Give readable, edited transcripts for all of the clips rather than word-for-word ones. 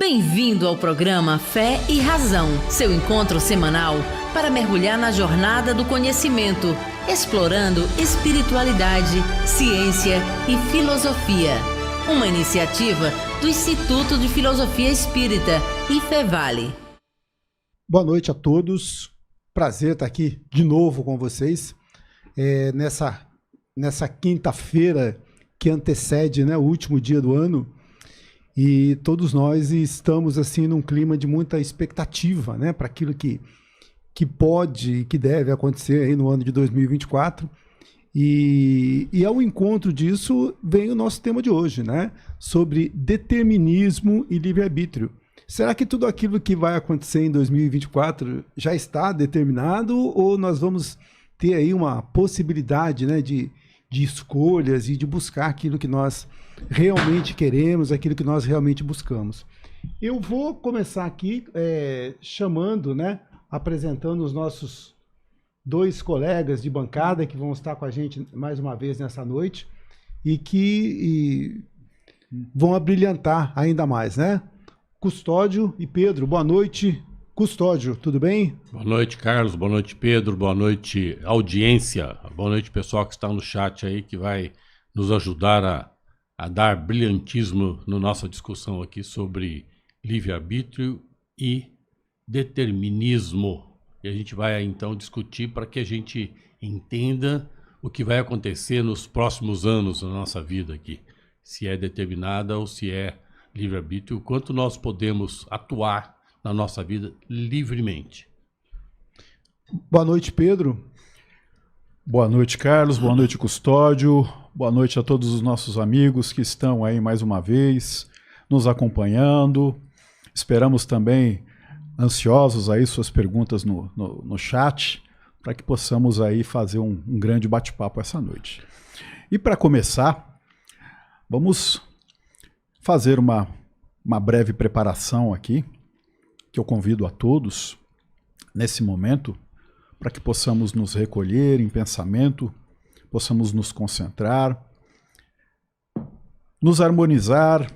Bem-vindo ao programa Fé e Razão, seu encontro semanal para mergulhar na jornada do conhecimento, explorando espiritualidade, ciência e filosofia. Uma iniciativa do Instituto de Filosofia Espírita, IFEVALE. Boa noite a todos, prazer estar aqui de novo com vocês, nessa quinta-feira que antecede, o último dia do ano. E todos nós estamos assim num clima de muita expectativa, para aquilo que pode e que deve acontecer aí no ano de 2024. E ao encontro disso vem o nosso tema de hoje, sobre determinismo e livre-arbítrio. Será que tudo aquilo que vai acontecer em 2024 já está determinado ou nós vamos ter aí uma possibilidade, de escolhas e de buscar aquilo que nós realmente queremos, aquilo que nós realmente buscamos? Eu vou começar aqui chamando, apresentando os nossos dois colegas de bancada que vão estar com a gente mais uma vez nessa noite e que vão abrilhantar ainda mais, Custódio e Pedro. Boa noite. Custódio, tudo bem? Boa noite, Carlos. Boa noite, Pedro. Boa noite, audiência. Boa noite, pessoal que está no chat aí, que vai nos ajudar a dar brilhantismo na nossa discussão aqui sobre livre-arbítrio e determinismo. E a gente vai, então, discutir para que a gente entenda o que vai acontecer nos próximos anos na nossa vida aqui. Se é determinada ou se é livre-arbítrio, o quanto nós podemos atuar na nossa vida livremente. Boa noite, Pedro. Boa noite, Carlos. Boa noite, Custódio. Boa noite a todos os nossos amigos que estão aí mais uma vez nos acompanhando. Esperamos também, ansiosos aí, suas perguntas no chat, para que possamos aí fazer um grande bate-papo essa noite. E para começar, vamos fazer uma breve preparação aqui, que eu convido a todos, nesse momento, para que possamos nos recolher em pensamento, possamos nos concentrar, nos harmonizar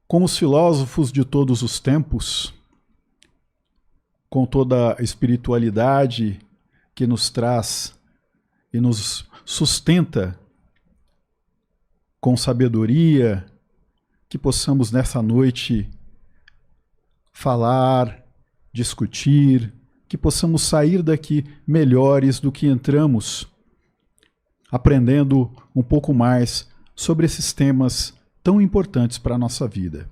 com os filósofos de todos os tempos, com toda a espiritualidade que nos traz e nos sustenta com sabedoria, que possamos nessa noite falar, discutir, que possamos sair daqui melhores do que entramos, aprendendo um pouco mais sobre esses temas tão importantes para a nossa vida.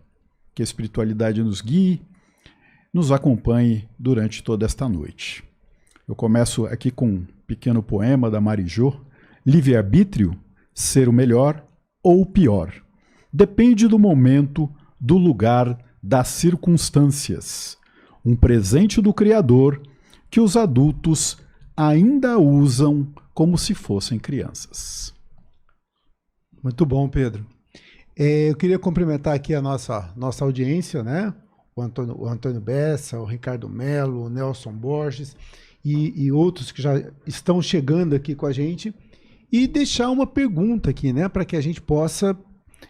Que a espiritualidade nos guie, nos acompanhe durante toda esta noite. Eu começo aqui com um pequeno poema da Marijô. Livre-arbítrio, ser o melhor ou o pior. Depende do momento, do lugar, das circunstâncias. Um presente do Criador que os adultos ainda usam como se fossem crianças. Muito bom, Pedro. Eu queria cumprimentar aqui a nossa audiência, o Antônio Bessa, o Ricardo Melo, o Nelson Borges e outros que já estão chegando aqui com a gente, e deixar uma pergunta aqui, para que a gente possa...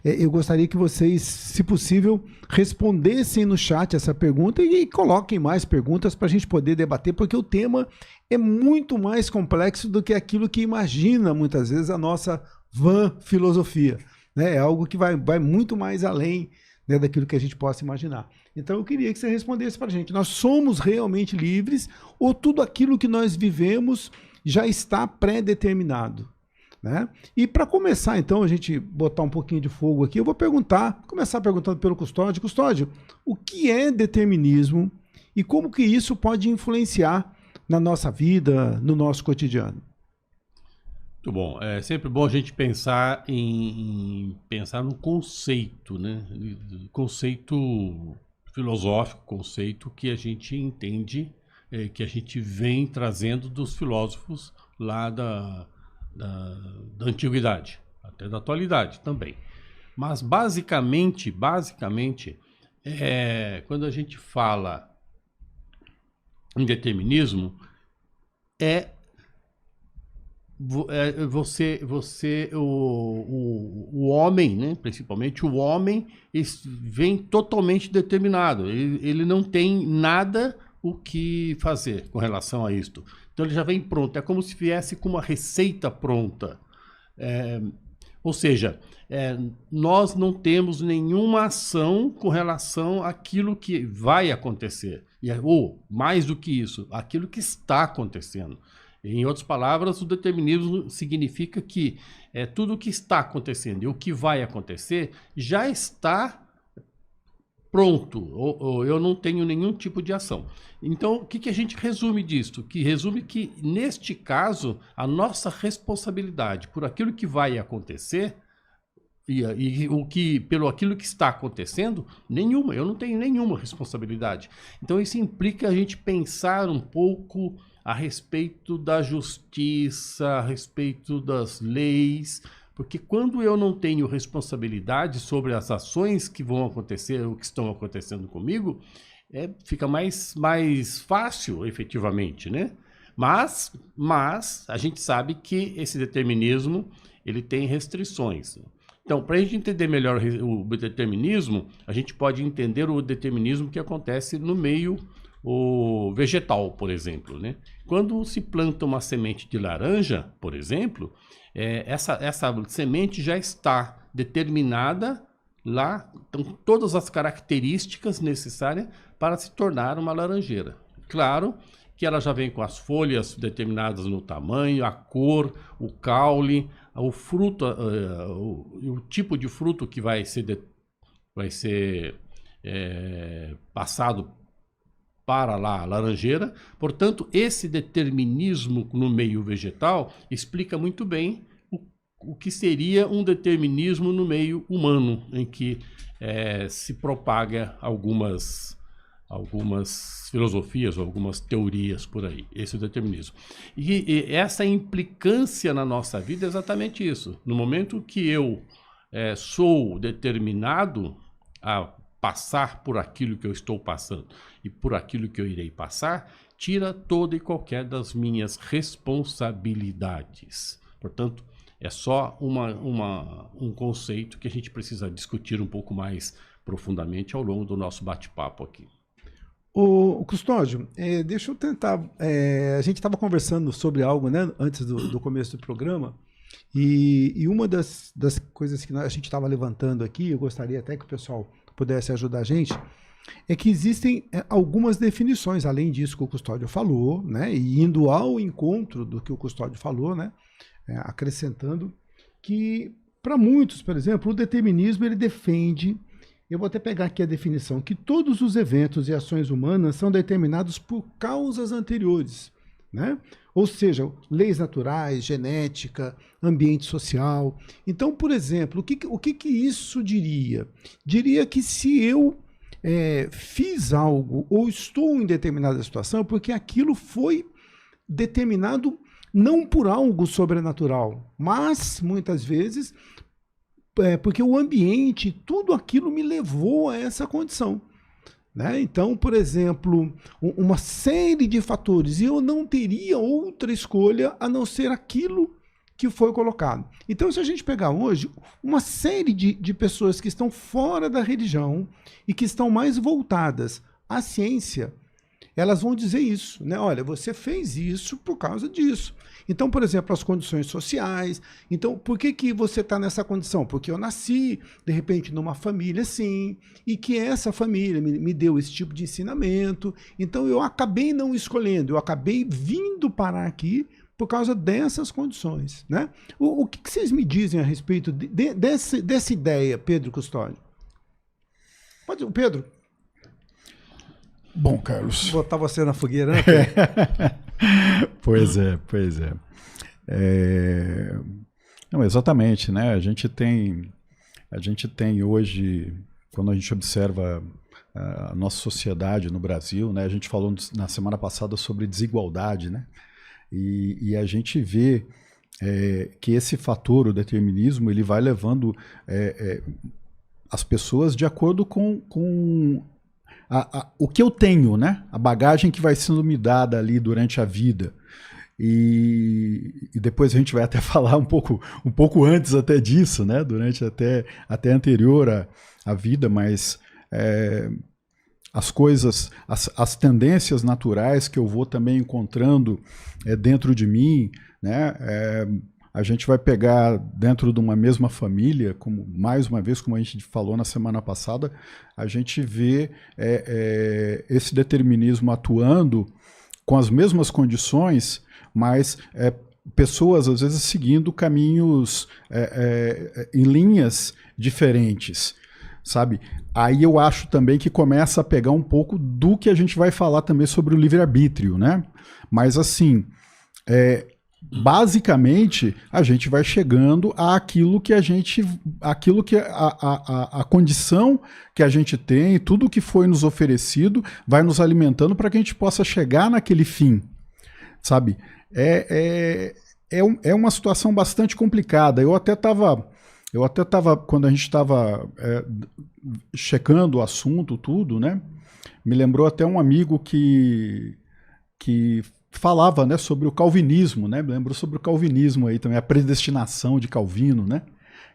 Eu gostaria que vocês, se possível, respondessem no chat essa pergunta e coloquem mais perguntas para a gente poder debater, porque o tema é muito mais complexo do que aquilo que imagina, muitas vezes, a nossa vã filosofia. É algo que vai muito mais além, daquilo que a gente possa imaginar. Então eu queria que você respondesse para a gente. Nós somos realmente livres ou tudo aquilo que nós vivemos já está pré-determinado? E para começar, então, a gente botar um pouquinho de fogo aqui, eu vou começar perguntando pelo Custódio. Custódio, o que é determinismo e como que isso pode influenciar na nossa vida, no nosso cotidiano? Muito bom. É sempre bom a gente pensar pensar no conceito, Conceito filosófico, conceito que a gente entende, que a gente vem trazendo dos filósofos lá da antiguidade, até da atualidade também. Mas basicamente, quando a gente fala em determinismo, é o homem, né, principalmente o homem, vem totalmente determinado. Ele não tem nada o que fazer com relação a isto. Então ele já vem pronto. É como se viesse com uma receita pronta. Ou seja, nós não temos nenhuma ação com relação àquilo que vai acontecer. Ou, mais do que isso, aquilo que está acontecendo. Em outras palavras, o determinismo significa que tudo o que está acontecendo e o que vai acontecer já está pronto, ou eu não tenho nenhum tipo de ação. Então, o que a gente resume disto? Que resume que, neste caso, a nossa responsabilidade por aquilo que vai acontecer pelo aquilo que está acontecendo, nenhuma, eu não tenho nenhuma responsabilidade. Então, isso implica a gente pensar um pouco a respeito da justiça, a respeito das leis, porque quando eu não tenho responsabilidade sobre as ações que vão acontecer, ou que estão acontecendo comigo, fica mais fácil, efetivamente, né? Mas a gente sabe que esse determinismo, ele tem restrições. Então, para a gente entender melhor o determinismo, a gente pode entender o determinismo que acontece no meio vegetal, por exemplo, né? Quando se planta uma semente de laranja, por exemplo, essa semente já está determinada lá, então todas as características necessárias para se tornar uma laranjeira. Claro que ela já vem com as folhas determinadas no tamanho, a cor, o caule, o fruto, o tipo de fruto que vai ser passado para lá a laranjeira. Portanto, esse determinismo no meio vegetal explica muito bem o que seria um determinismo no meio humano, em que se propaga algumas filosofias ou algumas teorias por aí. Esse é o determinismo. E essa implicância na nossa vida é exatamente isso. No momento que eu sou determinado a passar por aquilo que eu estou passando e por aquilo que eu irei passar, tira toda e qualquer das minhas responsabilidades. Portanto, é só um conceito que a gente precisa discutir um pouco mais profundamente ao longo do nosso bate-papo aqui. O Custódio, deixa eu tentar... a gente estava conversando sobre algo, né, antes do começo do programa, e uma das coisas que a gente estava levantando aqui, eu gostaria até que o pessoal pudesse ajudar a gente, é que existem algumas definições, além disso que o Custódio falou, né, e indo ao encontro do que o Custódio falou, né, acrescentando que, para muitos, por exemplo, o determinismo ele defende, eu vou até pegar aqui a definição, que todos os eventos e ações humanas são determinados por causas anteriores, né? Ou seja, leis naturais, genética, ambiente social. Então, por exemplo, o que isso diria? Diria que se eu fiz algo ou estou em determinada situação, porque aquilo foi determinado não por algo sobrenatural, mas, muitas vezes, porque o ambiente, tudo aquilo me levou a essa condição. Né? Então, por exemplo, uma série de fatores, e eu não teria outra escolha a não ser aquilo que foi colocado. Então, se a gente pegar hoje uma série de pessoas que estão fora da religião e que estão mais voltadas à ciência, elas vão dizer isso, né? Olha, você fez isso por causa disso. Então, por exemplo, as condições sociais. Então, por que você está nessa condição? Porque eu nasci, de repente, numa família assim, e que essa família me deu esse tipo de ensinamento. Então, eu acabei não escolhendo, eu acabei vindo parar aqui por causa dessas condições, né? O que vocês me dizem a respeito dessa ideia, Pedro Custódio? Pode, Pedro? Bom, Carlos. Vou botar você na fogueira, né? Pois é. Não, exatamente, né? A gente tem hoje, quando a gente observa a nossa sociedade no Brasil, né? A gente falou na semana passada sobre desigualdade, né? E a gente vê que esse fator, o determinismo, ele vai levando as pessoas de acordo com o que eu tenho, né? A bagagem que vai sendo me dada ali durante a vida. E depois a gente vai até falar um pouco antes até disso, né? Durante até anterior à vida, mas as coisas, as tendências naturais que eu vou também encontrando dentro de mim, né? A gente vai pegar dentro de uma mesma família, como mais uma vez, como a gente falou na semana passada, a gente vê esse determinismo atuando com as mesmas condições, mas pessoas às vezes seguindo caminhos em linhas diferentes, sabe? Aí eu acho também que começa a pegar um pouco do que a gente vai falar também sobre o livre-arbítrio, né? Mas assim, basicamente, a gente vai chegando àquilo que a condição que a gente tem, tudo que foi nos oferecido, vai nos alimentando para que a gente possa chegar naquele fim, sabe? É uma situação bastante complicada. Eu até estava, quando a gente estava checando o assunto, tudo, né? Me lembrou até um amigo que falava, né, sobre o calvinismo, né? Me lembrou sobre o calvinismo aí também, a predestinação de Calvino, né?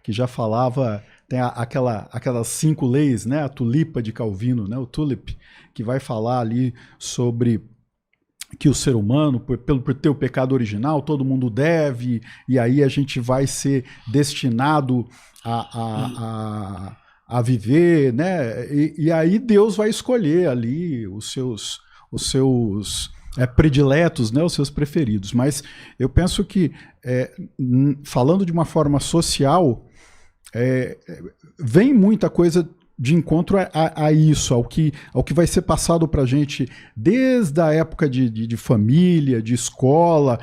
Que já falava, tem aquelas 5 leis, né? A tulipa de Calvino, né? O tulip, que vai falar ali sobre que o ser humano, por ter o pecado original, todo mundo deve, e aí a gente vai ser destinado a viver, né? E aí Deus vai escolher ali os seus prediletos, né, os seus preferidos. Mas eu penso que, falando de uma forma social, vem muita coisa de encontro a isso, ao que vai ser passado para a gente desde a época de família, de escola,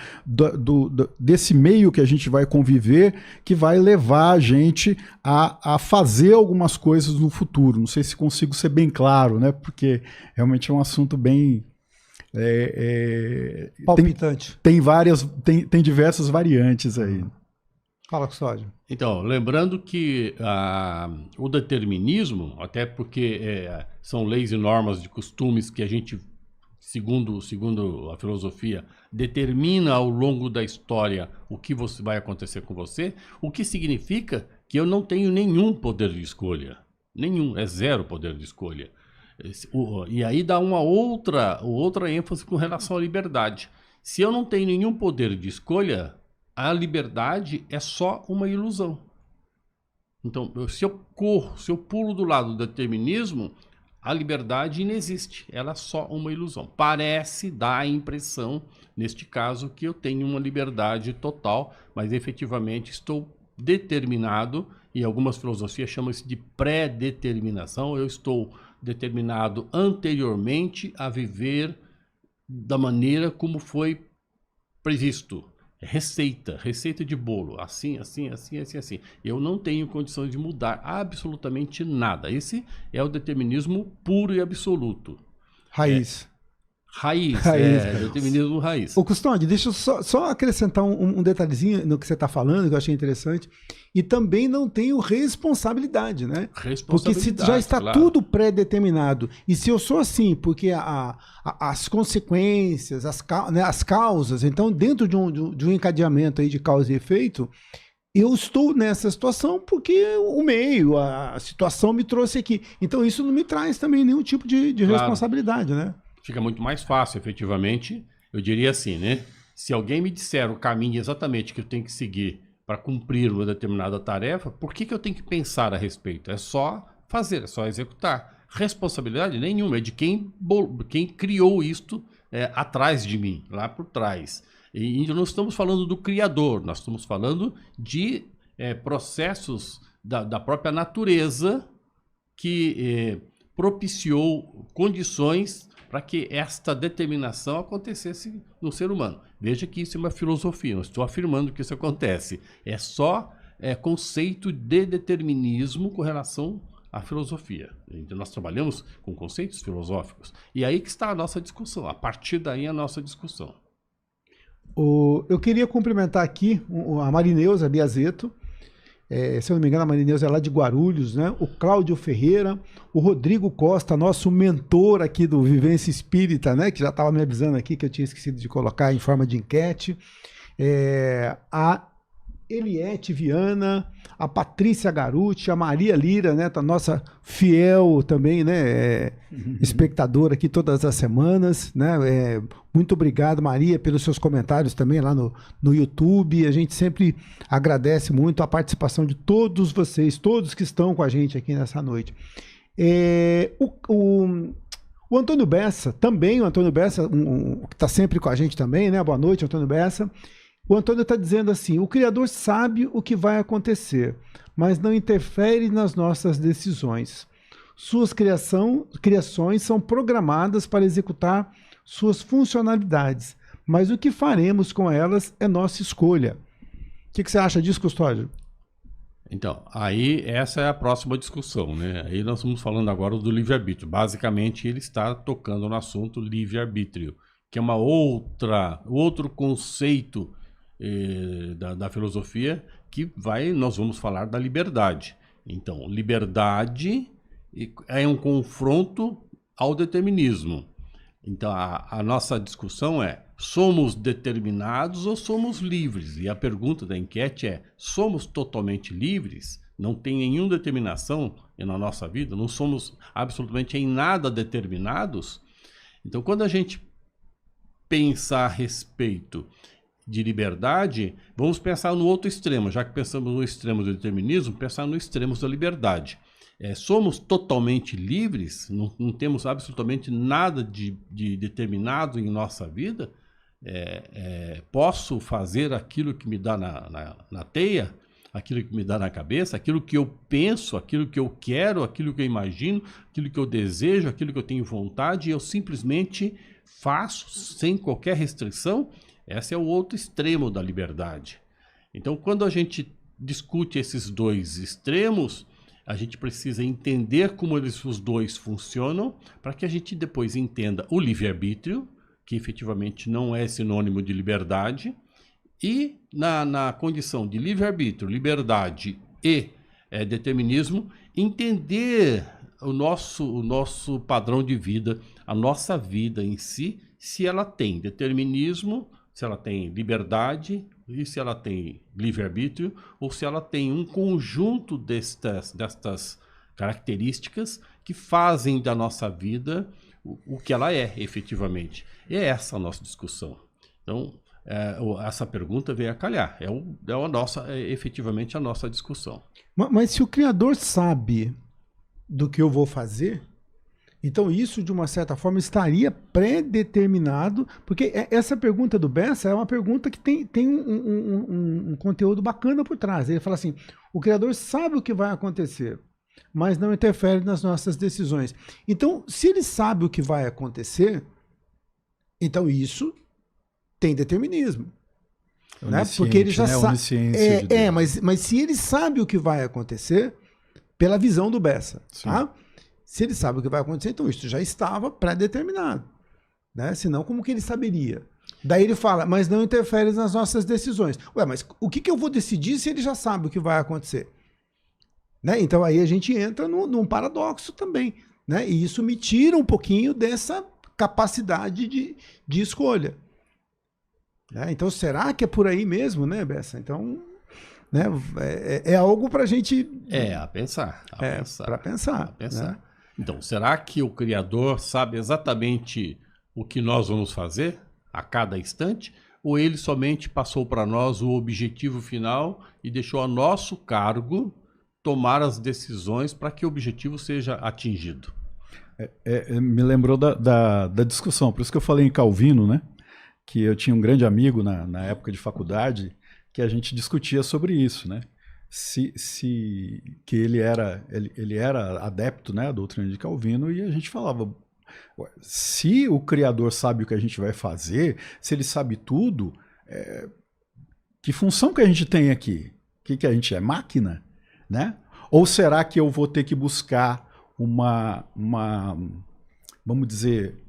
desse meio que a gente vai conviver, que vai levar a gente a fazer algumas coisas no futuro. Não sei se consigo ser bem claro, né? Porque realmente é um assunto bem... palpitante. Tem diversas variantes aí. Fala, Custódio. Então, lembrando que o determinismo, até porque são leis e normas de costumes que a gente, segundo a filosofia, determina ao longo da história o que vai acontecer com você, o que significa que eu não tenho nenhum poder de escolha. Nenhum, zero poder de escolha. E aí dá uma outra ênfase com relação à liberdade. Se eu não tenho nenhum poder de escolha, a liberdade é só uma ilusão. Então, se eu pulo do lado do determinismo, a liberdade inexiste. Ela é só uma ilusão. Parece dar a impressão, neste caso, que eu tenho uma liberdade total, mas efetivamente estou determinado, e algumas filosofias chamam isso de pré-determinação. Eu estou determinado anteriormente a viver da maneira como foi previsto. Receita de bolo, assim. Eu não tenho condições de mudar absolutamente nada. Esse é o determinismo puro e absoluto. Raiz. Raiz. Determinismo raiz. Ô, Custódio, deixa eu só acrescentar um detalhezinho no que você está falando, que eu achei interessante. E também não tenho responsabilidade, né? Porque se já está tudo pré-determinado, e se eu sou assim, porque as consequências, as causas, então dentro de um encadeamento aí de causa e efeito, eu estou nessa situação porque o meio, a situação me trouxe aqui. Então isso não me traz também nenhum tipo de responsabilidade, né? Fica muito mais fácil, efetivamente. Eu diria assim, né? Se alguém me disser o caminho exatamente que eu tenho que seguir para cumprir uma determinada tarefa, por que eu tenho que pensar a respeito? É só fazer, é só executar. Responsabilidade nenhuma, é de quem criou isto atrás de mim, lá por trás. E não estamos falando do Criador, nós estamos falando de processos da própria natureza que propiciou condições para que esta determinação acontecesse no ser humano. Veja que isso é uma filosofia, não estou afirmando que isso acontece. É só conceito de determinismo com relação à filosofia. Então, nós trabalhamos com conceitos filosóficos. E aí que está a nossa discussão, a partir daí a nossa discussão. Eu queria cumprimentar aqui a Marineuza Biazeto. se eu não me engano, a Maria Neuza é lá de Guarulhos, né? O Cláudio Ferreira, o Rodrigo Costa, nosso mentor aqui do Vivência Espírita, né? Que já estava me avisando aqui que eu tinha esquecido de colocar em forma de enquete. A Eliette Viana, a Patrícia Garuti, a Maria Lira, né, a nossa fiel também, né, espectadora aqui todas as semanas, né, muito obrigado, Maria, pelos seus comentários também lá no YouTube. A gente sempre agradece muito a participação de todos vocês, todos que estão com a gente aqui nessa noite. O Antônio Bessa, também, o Antônio Bessa, que está sempre com a gente também, né, boa noite, Antônio Bessa. O Antônio está dizendo assim: o Criador sabe o que vai acontecer, mas não interfere nas nossas decisões. Suas criações são programadas para executar suas funcionalidades, mas o que faremos com elas é nossa escolha. O que você acha disso, Custódio? Então, aí essa é a próxima discussão, né? Aí nós estamos falando agora do livre-arbítrio. Basicamente, ele está tocando no assunto livre-arbítrio, que é outro conceito da filosofia que nós vamos falar da liberdade. Então, liberdade é um confronto ao determinismo. Então, a nossa discussão é: somos determinados ou somos livres? E a pergunta da enquete é: somos totalmente livres? Não tem nenhuma determinação na nossa vida? Não somos absolutamente em nada determinados? Então, quando a gente pensa a respeito de liberdade, vamos pensar no outro extremo. Já que pensamos no extremo do determinismo, pensar no extremo da liberdade. Somos totalmente livres? Não temos absolutamente nada de determinado em nossa vida? Posso fazer aquilo que me dá na teia? Aquilo que me dá na cabeça? Aquilo que eu penso? Aquilo que eu quero? Aquilo que eu imagino? Aquilo que eu desejo? Aquilo que eu tenho vontade? E eu simplesmente faço sem qualquer restrição? Esse é o outro extremo da liberdade. Então, quando a gente discute esses dois extremos, a gente precisa entender como os dois funcionam para que a gente depois entenda o livre-arbítrio, que efetivamente não é sinônimo de liberdade, e na condição de livre-arbítrio, liberdade e determinismo, entender o nosso padrão de vida, a nossa vida em si, se ela tem determinismo, se ela tem liberdade, e se ela tem livre-arbítrio, ou se ela tem um conjunto destas características que fazem da nossa vida o que ela é, efetivamente. E é essa a nossa discussão. Então, essa pergunta veio a calhar. Efetivamente a nossa discussão. Mas se o Criador sabe do que eu vou fazer, então isso, de uma certa forma, estaria pré-determinado, porque essa pergunta do Bessa é uma pergunta que tem um conteúdo bacana por trás. Ele fala assim: o Criador sabe o que vai acontecer, mas não interfere nas nossas decisões. Então, se ele sabe o que vai acontecer, então isso tem determinismo. Né? Porque ele já sabe. Mas se ele sabe o que vai acontecer, pela visão do Bessa, tá? Se ele sabe o que vai acontecer, então isso já estava pré-determinado. Né? Senão, como que ele saberia? Daí ele fala: mas não interfere nas nossas decisões. Ué, mas o que eu vou decidir se ele já sabe o que vai acontecer? Né? Então aí a gente entra num paradoxo também. Né? E isso me tira um pouquinho dessa capacidade de escolha. Né? Então será que é por aí mesmo, né, Bessa? Então, né, é algo para a gente... a pensar. Para pensar. Né? Então, será que o Criador sabe exatamente o que nós vamos fazer a cada instante? Ou ele somente passou para nós o objetivo final e deixou a nosso cargo tomar as decisões para que o objetivo seja atingido? Me lembrou da discussão, por isso que eu falei em Calvino, né? Que eu tinha um grande amigo na época de faculdade que a gente discutia sobre isso, né? Que ele era adepto, né, da doutrina de Calvino, e a gente falava: se o Criador sabe o que a gente vai fazer, se ele sabe tudo, que função que a gente tem aqui? Que a gente é máquina? Né? Ou será que eu vou ter que buscar vamos dizer,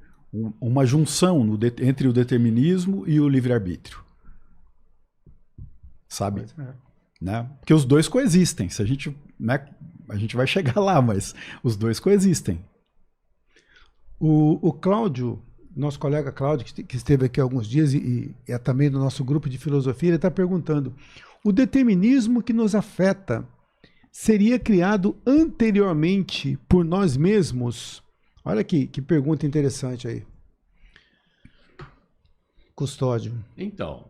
uma junção entre o determinismo e o livre-arbítrio? Sabe? né? Porque os dois coexistem. Se a gente, né, a gente vai chegar lá, mas os dois coexistem. O Cláudio, nosso colega Cláudio, que esteve aqui há alguns dias e é também do nosso grupo de filosofia, ele está perguntando: o determinismo que nos afeta seria criado anteriormente por nós mesmos? Olha aqui, que pergunta interessante aí. Custódio. Então,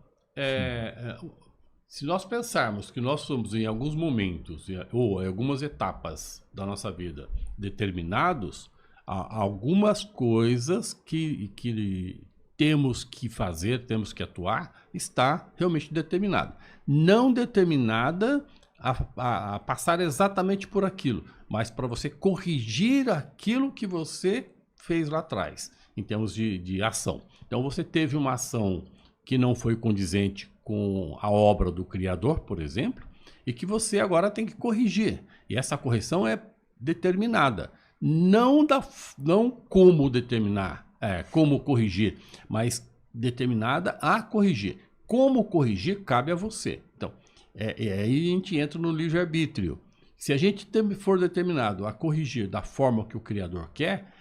se nós pensarmos que nós somos em alguns momentos ou em algumas etapas da nossa vida determinados, há algumas coisas que temos que fazer, temos que atuar, está realmente determinada. Não determinada a passar exatamente por aquilo, mas para você corrigir aquilo que você fez lá atrás, em termos de ação. Então você teve uma ação que não foi condizente com a obra do Criador, por exemplo, e que você agora tem que corrigir. E essa correção é determinada. Não como determinar, como corrigir, mas determinada a corrigir. Como corrigir cabe a você. Então, aí a gente entra no livre-arbítrio. Se a gente for determinado a corrigir da forma que o Criador quer,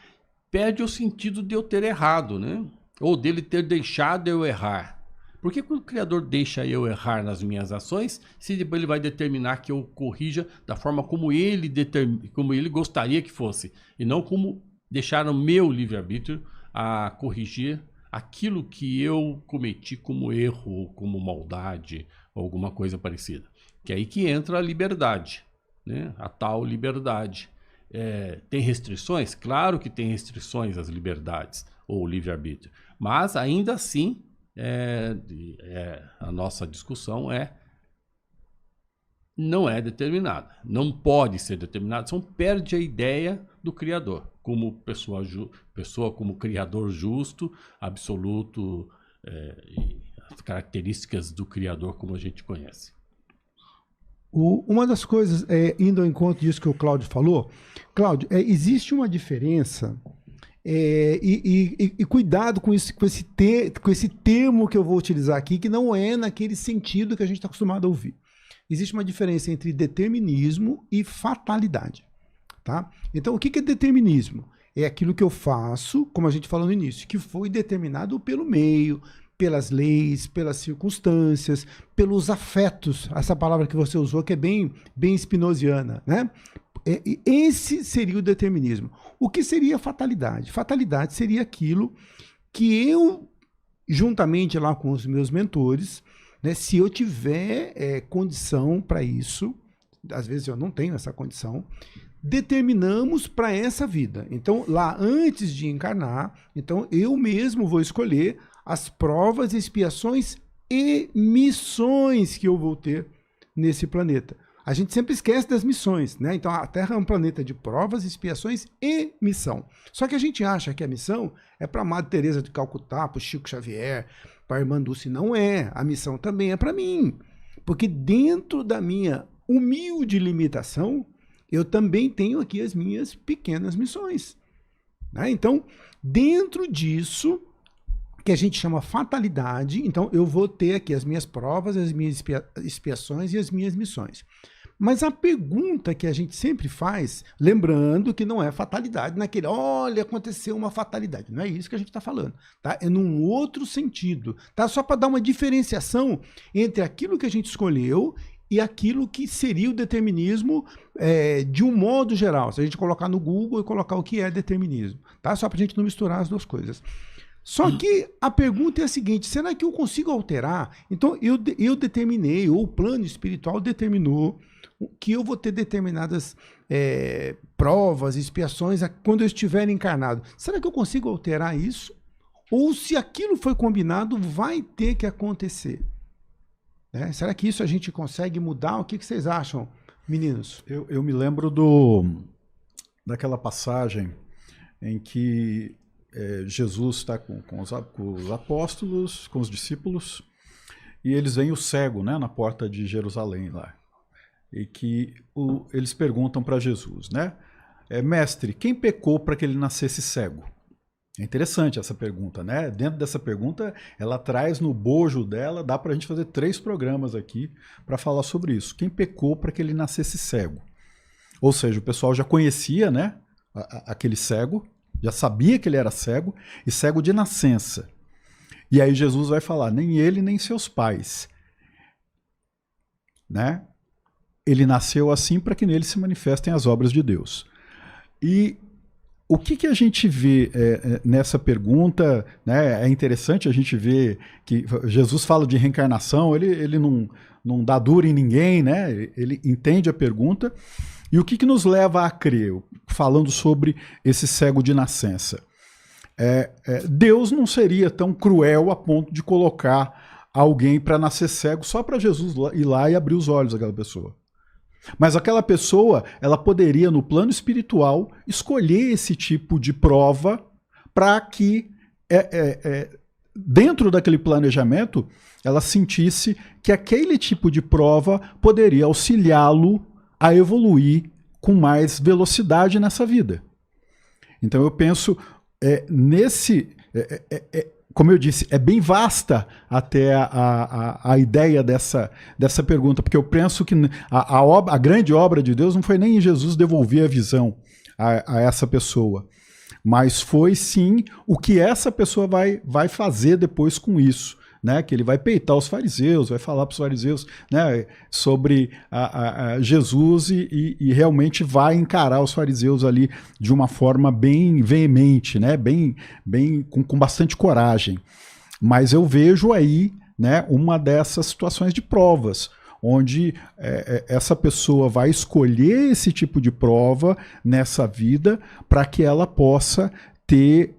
perde o sentido de eu ter errado, né? Ou dele ter deixado eu errar. Por que o Criador deixa eu errar nas minhas ações, se depois ele vai determinar que eu corrija da forma como ele gostaria que fosse, e não como deixar o meu livre-arbítrio a corrigir aquilo que eu cometi como erro, como maldade, ou alguma coisa parecida. Que é aí que entra a liberdade, né? A tal liberdade. Tem restrições? Claro que tem restrições às liberdades, ou livre-arbítrio. Mas, ainda assim, a nossa discussão não é determinada. Não pode ser determinada, senão perde a ideia do Criador, como pessoa como Criador justo, absoluto, e as características do Criador como a gente conhece. Uma das coisas, indo ao encontro disso que o Cláudio falou, Cláudio, existe uma diferença, e cuidado com esse termo que eu vou utilizar aqui, que não é naquele sentido que a gente está acostumado a ouvir. Existe uma diferença entre determinismo e fatalidade. Tá? Então, o que é determinismo? É aquilo que eu faço, como a gente falou no início, que foi determinado pelo meio, pelas leis, pelas circunstâncias, pelos afetos, essa palavra que você usou, que é bem spinoziana, né? Esse seria o determinismo. O que seria a fatalidade? Fatalidade seria aquilo que eu, juntamente lá com os meus mentores, né, se eu tiver condição para isso, às vezes eu não tenho essa condição, determinamos para essa vida. Então, lá antes de encarnar, então eu mesmo vou escolher as provas, expiações e missões que eu vou ter nesse planeta. A gente sempre esquece das missões, né? Então a Terra é um planeta de provas, expiações e missão. Só que a gente acha que a missão é para a Madre Teresa de Calcutá, para o Chico Xavier, para a Irmã Dulce. Não é. A missão também é para mim. Porque dentro da minha humilde limitação, eu também tenho aqui as minhas pequenas missões. Né? Então, dentro disso, que a gente chama fatalidade, então eu vou ter aqui as minhas provas, as minhas expiações e as minhas missões. Mas a pergunta que a gente sempre faz, lembrando que não é fatalidade naquele, olha, aconteceu uma fatalidade. Não é isso que a gente está falando, tá? É num outro sentido, tá? Só para dar uma diferenciação entre aquilo que a gente escolheu e aquilo que seria o determinismo de um modo geral. Se a gente colocar no Google e colocar o que é determinismo, tá? Só para a gente não misturar as duas coisas. Só que a pergunta é a seguinte, será que eu consigo alterar? Então eu determinei, ou o plano espiritual determinou que eu vou ter determinadas provas, expiações quando eu estiver encarnado. Será que eu consigo alterar isso? Ou se aquilo foi combinado, vai ter que acontecer? Né? Será que isso a gente consegue mudar? O que vocês acham, meninos? Eu me lembro daquela passagem em que Jesus está com os apóstolos, com os discípulos, e eles veem o cego, né, na porta de Jerusalém lá. E que eles perguntam para Jesus, né? Mestre, quem pecou para que ele nascesse cego? É interessante essa pergunta, né? Dentro dessa pergunta, ela traz no bojo dela, dá para a gente fazer 3 programas aqui para falar sobre isso. Quem pecou para que ele nascesse cego? Ou seja, o pessoal já conhecia, né, aquele cego, já sabia que ele era cego, e cego de nascença. E aí Jesus vai falar, nem ele nem seus pais, né? Ele nasceu assim para que nele se manifestem as obras de Deus. E o que a gente vê nessa pergunta, né? É interessante a gente ver que Jesus fala de reencarnação, ele não dá duro em ninguém, né? Ele entende a pergunta. E o que nos leva a crer, falando sobre esse cego de nascença? Deus não seria tão cruel a ponto de colocar alguém para nascer cego só para Jesus ir lá e abrir os olhos daquela pessoa. Mas aquela pessoa, ela poderia, no plano espiritual, escolher esse tipo de prova para que, dentro daquele planejamento, ela sentisse que aquele tipo de prova poderia auxiliá-lo a evoluir com mais velocidade nessa vida. Então eu penso como eu disse, é bem vasta até a ideia dessa pergunta, porque eu penso que a grande obra de Deus não foi nem Jesus devolver a visão a essa pessoa, mas foi sim o que essa pessoa vai fazer depois com isso, né? Que ele vai peitar os fariseus, vai falar para os fariseus, né, sobre Jesus e realmente vai encarar os fariseus ali de uma forma bem veemente, né, bem com bastante coragem. Mas eu vejo aí, né, uma dessas situações de provas, onde essa pessoa vai escolher esse tipo de prova nessa vida para que ela possa ter,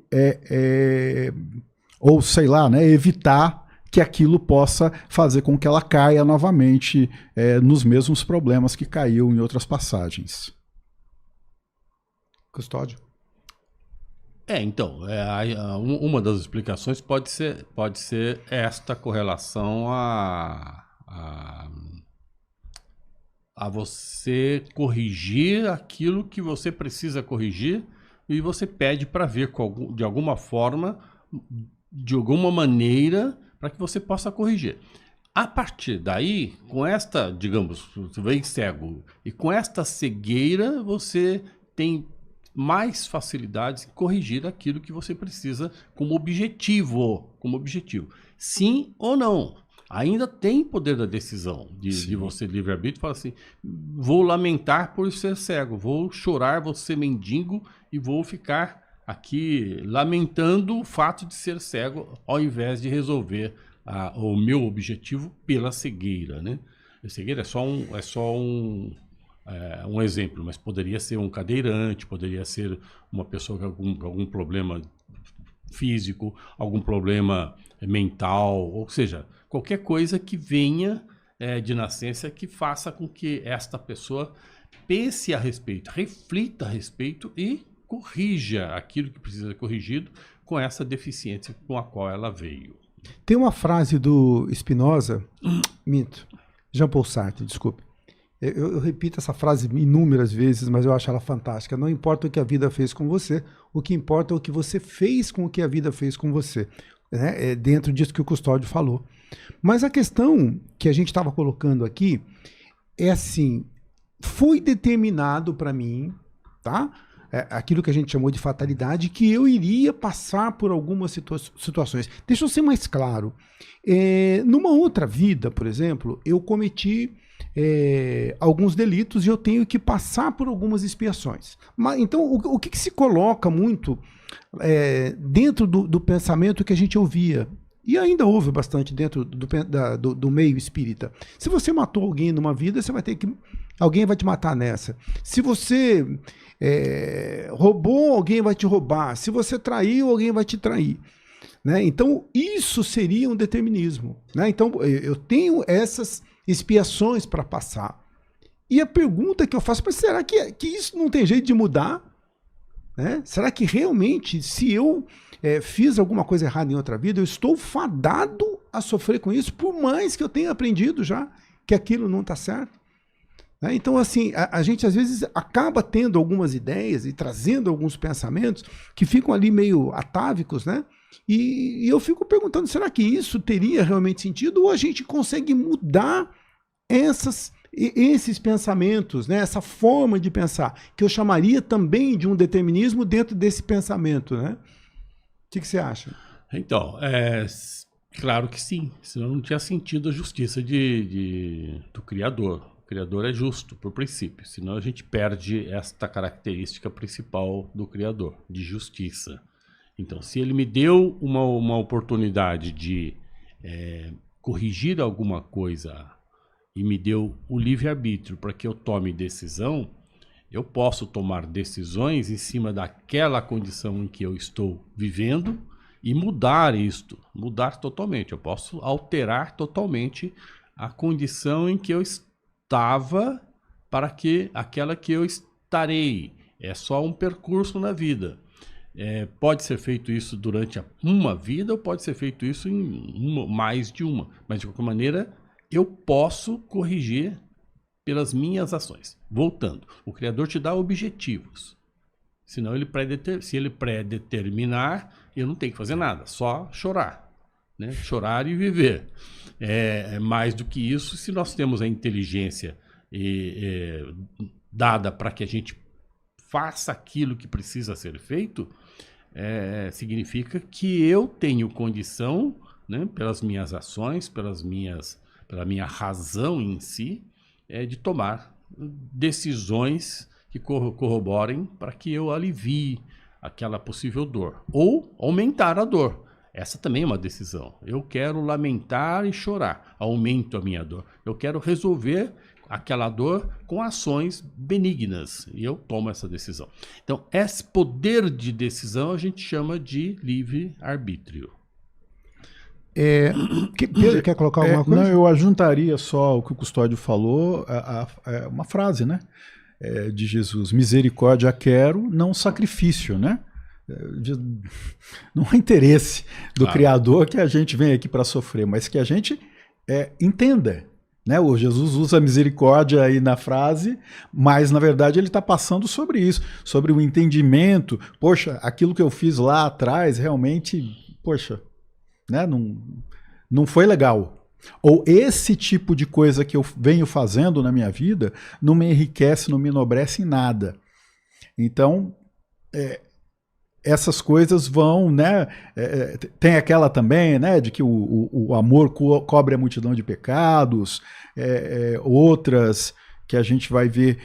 ou sei lá, né, evitar que aquilo possa fazer com que ela caia novamente nos mesmos problemas que caiu em outras passagens. Custódio? Então, uma das explicações pode ser esta correlação a você corrigir aquilo que você precisa corrigir e você pede para ver de alguma forma, de alguma maneira, para que você possa corrigir. A partir daí, com esta, digamos, você vem cego, e com esta cegueira você tem mais facilidades em corrigir aquilo que você precisa como objetivo. Sim ou não. Ainda tem poder da decisão de você livre-arbítrio. Fala assim, vou lamentar por ser cego, vou chorar, vou ser mendigo e vou ficar aqui lamentando o fato de ser cego, ao invés de resolver o meu objetivo pela cegueira, né? A cegueira é só um exemplo, mas poderia ser um cadeirante, poderia ser uma pessoa com algum problema físico, algum problema mental, ou seja, qualquer coisa que venha de nascença que faça com que esta pessoa pense a respeito, reflita a respeito e corrija aquilo que precisa ser corrigido com essa deficiência com a qual ela veio. Tem uma frase do Spinoza, Jean-Paul Sartre, desculpe. Eu repito essa frase inúmeras vezes, mas eu acho ela fantástica. Não importa o que a vida fez com você, o que importa é o que você fez com o que a vida fez com você. Né? É dentro disso que o Custódio falou. Mas a questão que a gente estava colocando aqui é assim, foi determinado para mim, tá? Aquilo que a gente chamou de fatalidade, que eu iria passar por algumas situações. Deixa eu ser mais claro. Numa outra vida, por exemplo, eu cometi alguns delitos e eu tenho que passar por algumas expiações. Então, o que se coloca muito dentro do pensamento que a gente ouvia, e ainda houve bastante dentro do meio espírita. Se você matou alguém numa vida, você vai ter que... Alguém vai te matar nessa. Se você roubou, alguém vai te roubar. Se você traiu, alguém vai te trair. Né? Então, isso seria um determinismo. Né? Então, eu tenho essas expiações para passar. E a pergunta que eu faço, mas será que isso não tem jeito de mudar? Né? Será que realmente, se eu fiz alguma coisa errada em outra vida, eu estou fadado a sofrer com isso, por mais que eu tenha aprendido já que aquilo não está certo? Né? Então, assim, a gente às vezes acaba tendo algumas ideias e trazendo alguns pensamentos que ficam ali meio atávicos, né? E eu fico perguntando, será que isso teria realmente sentido ou a gente consegue mudar esses pensamentos, né? Essa forma de pensar, que eu chamaria também de um determinismo dentro desse pensamento, né? O que você acha? Então, claro que sim, senão não tinha sentido a justiça do Criador. O Criador é justo, por princípio, senão a gente perde esta característica principal do Criador, de justiça. Então, se ele me deu uma oportunidade de corrigir alguma coisa e me deu o livre-arbítrio para que eu tome decisão, eu posso tomar decisões em cima daquela condição em que eu estou vivendo e mudar isto, mudar totalmente. Eu posso alterar totalmente a condição em que eu estava para que aquela que eu estarei. É só um percurso na vida. Pode ser feito isso durante uma vida ou pode ser feito isso em mais de uma. Mas, de qualquer maneira, eu posso corrigir pelas minhas ações. Voltando, o Criador te dá objetivos. Senão, se ele pré-determinar, eu não tenho que fazer nada, só chorar. Né? Chorar e viver. Mais do que isso, se nós temos a inteligência dada para que a gente faça aquilo que precisa ser feito, significa que eu tenho condição, né, pelas minhas ações, pela minha razão em si, de tomar decisões que corroborem para que eu alivie aquela possível dor. Ou aumentar a dor. Essa também é uma decisão. Eu quero lamentar e chorar. Aumento a minha dor. Eu quero resolver aquela dor com ações benignas. E eu tomo essa decisão. Então, esse poder de decisão a gente chama de livre-arbítrio. Pedro, quer colocar alguma coisa? Não, eu ajuntaria só o que o Custódio falou, uma frase, né? De Jesus: misericórdia quero, não sacrifício, né? Não há interesse do Criador que a gente venha aqui para sofrer, mas que a gente entenda. Né? O Jesus usa a misericórdia aí na frase, mas na verdade ele está passando sobre isso, sobre o entendimento. Poxa, aquilo que eu fiz lá atrás realmente, poxa, né? Não foi legal. Ou esse tipo de coisa que eu venho fazendo na minha vida não me enriquece, não me enobrece em nada. Então, essas coisas vão, né? Tem aquela também, né? De que o amor cobre a multidão de pecados, outras que a gente vai ver.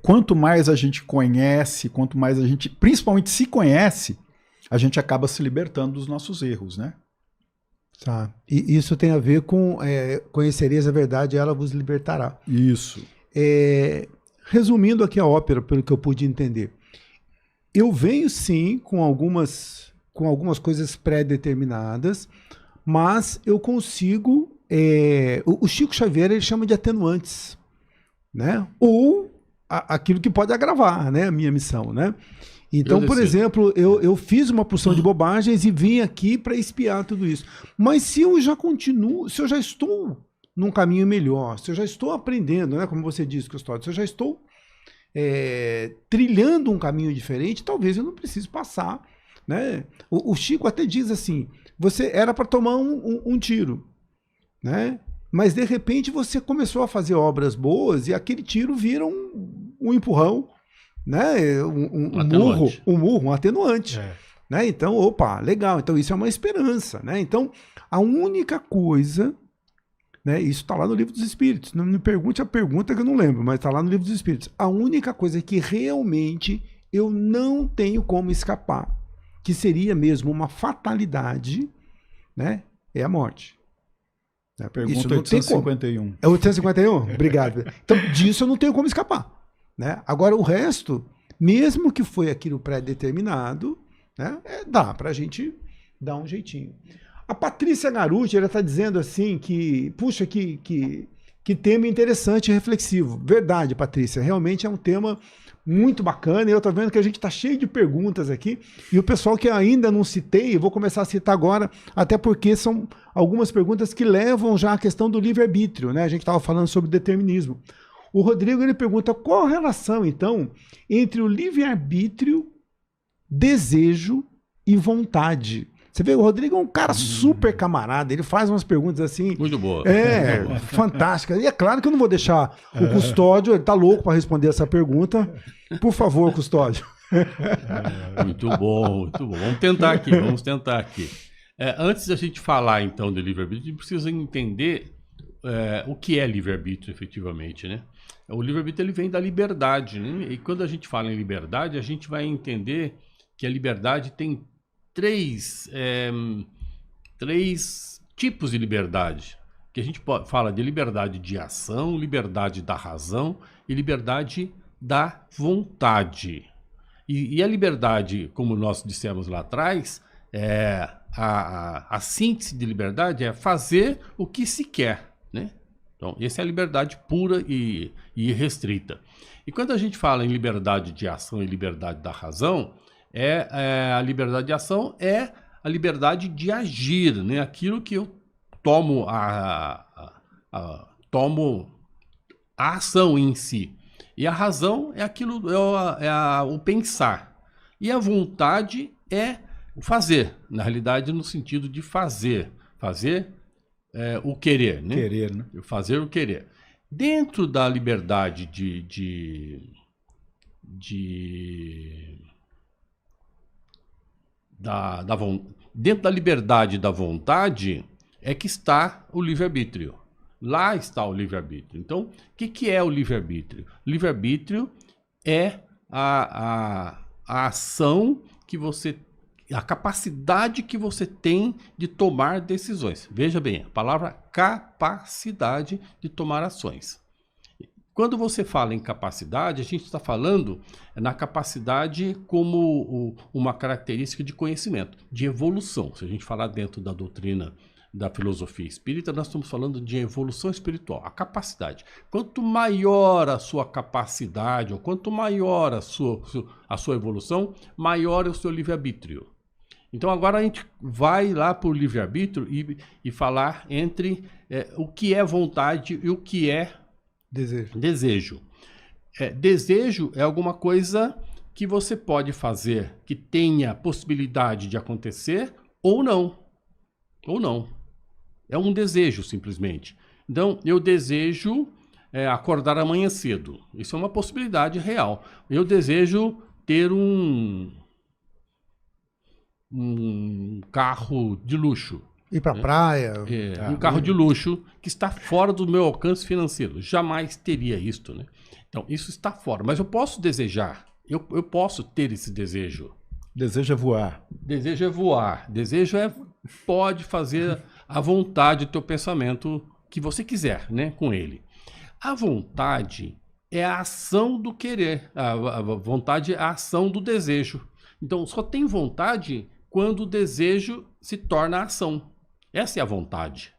Quanto mais a gente conhece, quanto mais a gente, principalmente se conhece, a gente acaba se libertando dos nossos erros, né? Tá. E isso tem a ver com conhecereis a verdade e ela vos libertará. Isso. Resumindo aqui a ópera, pelo que eu pude entender, eu venho sim com algumas coisas pré-determinadas, mas eu consigo... o Chico Xavier ele chama de atenuantes, né? Ou aquilo que pode agravar, né? A minha missão, né? Então, por exemplo, eu fiz uma porção de bobagens e vim aqui para expiar tudo isso. Mas se eu já continuo, se eu já estou num caminho melhor, se eu já estou aprendendo, né? Como você disse, Custódio, se eu já estou trilhando um caminho diferente, talvez eu não precise passar, né? O Chico até diz assim, você era para tomar um tiro, né? Mas de repente você começou a fazer obras boas e aquele tiro vira um empurrão, né? Um murro, um atenuante. Né? Então, opa, legal. Então isso é uma esperança, né? Então, a única coisa, né? Isso está lá no Livro dos Espíritos. Não me pergunte a pergunta que eu não lembro, mas está lá no Livro dos Espíritos. A única coisa que realmente eu não tenho como escapar, que seria mesmo uma fatalidade, né? É a morte. Pergunta 851. É 851? Obrigado. Então, disso eu não tenho como escapar. Né? Agora, o resto, mesmo que foi aquilo pré-determinado, né, dá para a gente dar um jeitinho. A Patrícia Garuti, ela está dizendo assim que, puxa, que tema interessante e reflexivo. Verdade, Patrícia, realmente é um tema muito bacana. E eu estou vendo que a gente está cheio de perguntas aqui. E o pessoal que ainda não citei, eu vou começar a citar agora, até porque são algumas perguntas que levam já à questão do livre-arbítrio. Né? A gente estava falando sobre determinismo. O Rodrigo, ele pergunta qual a relação, então, entre o livre-arbítrio, desejo e vontade. Você vê, o Rodrigo é um cara super camarada, ele faz umas perguntas assim... Muito boa. Fantásticas. E é claro que eu não vou deixar o Custódio, ele tá louco para responder essa pergunta. Por favor, Custódio. Muito bom, muito bom. Vamos tentar aqui. Antes da gente falar, então, do livre-arbítrio, a gente precisa entender o que é livre-arbítrio, efetivamente, né? O livre-arbítrio, ele vem da liberdade, né? E quando a gente fala em liberdade, a gente vai entender que a liberdade tem três tipos de liberdade. Que a gente fala de liberdade de ação, liberdade da razão e liberdade da vontade. E a liberdade, como nós dissemos lá atrás, a síntese de liberdade é fazer o que se quer, né? Então, essa é a liberdade pura e irrestrita. E quando a gente fala em liberdade de ação e liberdade da razão, a liberdade de ação é a liberdade de agir, né? Aquilo que eu tomo tomo a ação em si. E a razão é aquilo, o pensar. E a vontade é o fazer, na realidade, no sentido de fazer. Fazer o querer, né? Querer, né? Fazer o querer. Dentro da liberdade dentro da liberdade da vontade é que está o livre-arbítrio. Lá está o livre-arbítrio. Então, o que é o livre-arbítrio? Livre-arbítrio é a ação que a capacidade que você tem de tomar decisões. Veja bem, a palavra capacidade de tomar ações. Quando você fala em capacidade, a gente está falando na capacidade como uma característica de conhecimento, de evolução. Se a gente falar dentro da doutrina da filosofia espírita, nós estamos falando de evolução espiritual, a capacidade. Quanto maior a sua capacidade, ou quanto maior a sua evolução, maior é o seu livre-arbítrio. Então agora a gente vai lá para o livre-arbítrio e falar entre o que é vontade e o que é desejo. Desejo é alguma coisa que você pode fazer, que tenha possibilidade de acontecer ou não. Ou não. É um desejo, simplesmente. Então, eu desejo acordar amanhã cedo. Isso é uma possibilidade real. Eu desejo ter um carro de luxo. Ir para a praia. Um carro de luxo que está fora do meu alcance financeiro. Jamais teria isto, né? Então, isso está fora. Mas eu posso desejar. Eu posso ter esse desejo. Desejo é voar. Desejo é voar. Desejo pode fazer à vontade o teu pensamento que você quiser, né? Com ele. A vontade é a ação do querer. A vontade é a ação do desejo. Então, só tem vontade quando o desejo se torna ação. Essa é a vontade.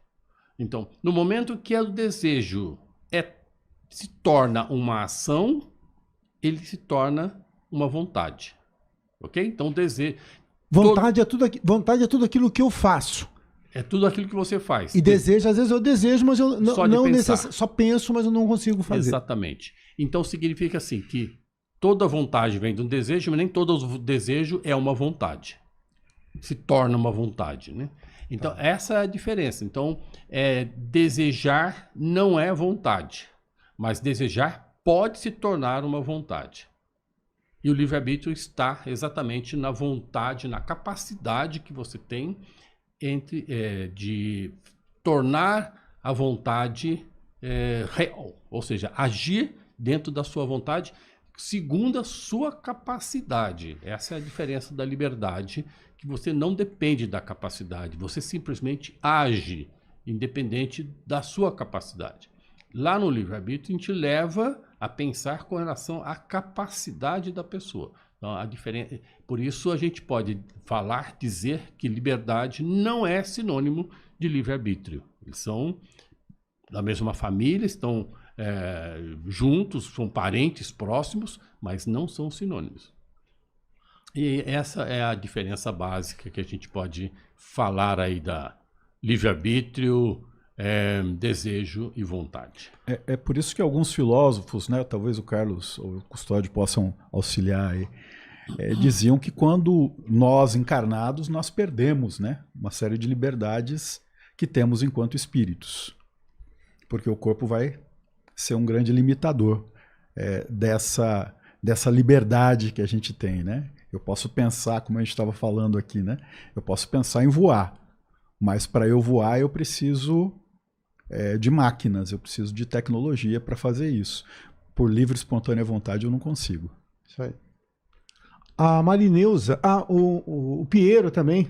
Então, no momento que o desejo se torna uma ação, ele se torna uma vontade. Ok? Então, desejo... Vontade é tudo aquilo que eu faço. É tudo aquilo que você faz. E desejo, às vezes eu desejo, mas eu só penso, mas eu não consigo fazer. Exatamente. Então, significa assim, que toda vontade vem de um desejo, mas nem todo desejo é uma vontade. Se torna uma vontade, né? Então, essa é a diferença. Então, desejar não é vontade, mas desejar pode se tornar uma vontade. E o livre-arbítrio está exatamente na vontade, na capacidade que você tem de tornar a vontade real, ou seja, agir dentro da sua vontade segundo a sua capacidade. Essa é a diferença da liberdade, que você não depende da capacidade, você simplesmente age independente da sua capacidade. Lá no livre-arbítrio, a gente leva a pensar com relação à capacidade da pessoa. Então, por isso, a gente pode dizer que liberdade não é sinônimo de livre-arbítrio. Eles são da mesma família, estão juntos, são parentes próximos, mas não são sinônimos. E essa é a diferença básica que a gente pode falar aí da livre-arbítrio, desejo e vontade. É por isso que alguns filósofos, né, talvez o Carlos ou o Custódio possam auxiliar aí, diziam que quando nós encarnados, nós perdemos, né, uma série de liberdades que temos enquanto espíritos. Porque o corpo vai ser um grande limitador dessa liberdade que a gente tem, né? Eu posso pensar, como a gente estava falando aqui, né? Eu posso pensar em voar, mas para eu voar eu preciso de máquinas, eu preciso de tecnologia para fazer isso. Por livre e espontânea vontade eu não consigo. Isso aí. A Marineuza, o Piero também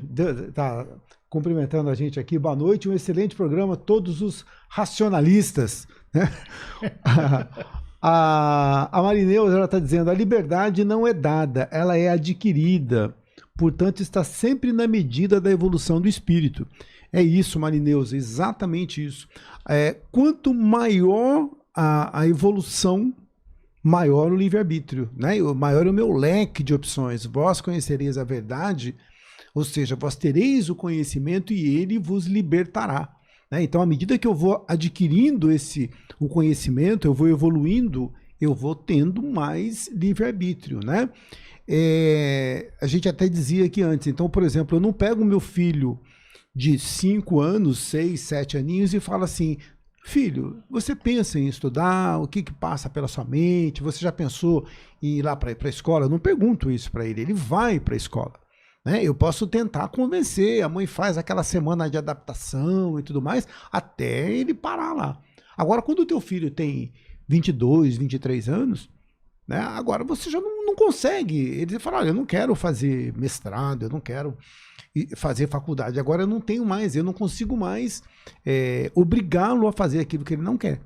está cumprimentando a gente aqui. Boa noite, um excelente programa, todos os racionalistas. Né? A Marineuza, ela está dizendo, a liberdade não é dada, ela é adquirida, portanto está sempre na medida da evolução do espírito. É isso, Marineuza, exatamente isso. Quanto maior a evolução, maior o livre-arbítrio, né? Maior o meu leque de opções. Vós conhecereis a verdade, ou seja, vós tereis o conhecimento e ele vos libertará. Né? Então, à medida que eu vou adquirindo o conhecimento, eu vou evoluindo, eu vou tendo mais livre-arbítrio. Né? A gente até dizia aqui antes, então, por exemplo, eu não pego o meu filho de 5 anos, 6, 7 aninhos e falo assim, filho, você pensa em estudar? O que passa pela sua mente? Você já pensou em ir lá para a escola? Eu não pergunto isso para ele, ele vai para a escola. Né? Eu posso tentar convencer, a mãe faz aquela semana de adaptação e tudo mais, até ele parar lá. Agora, quando o teu filho tem 22, 23 anos, né, agora você já não consegue. Ele fala, olha, eu não quero fazer mestrado, eu não quero fazer faculdade, agora eu não tenho mais, eu não consigo mais obrigá-lo a fazer aquilo que ele não quer.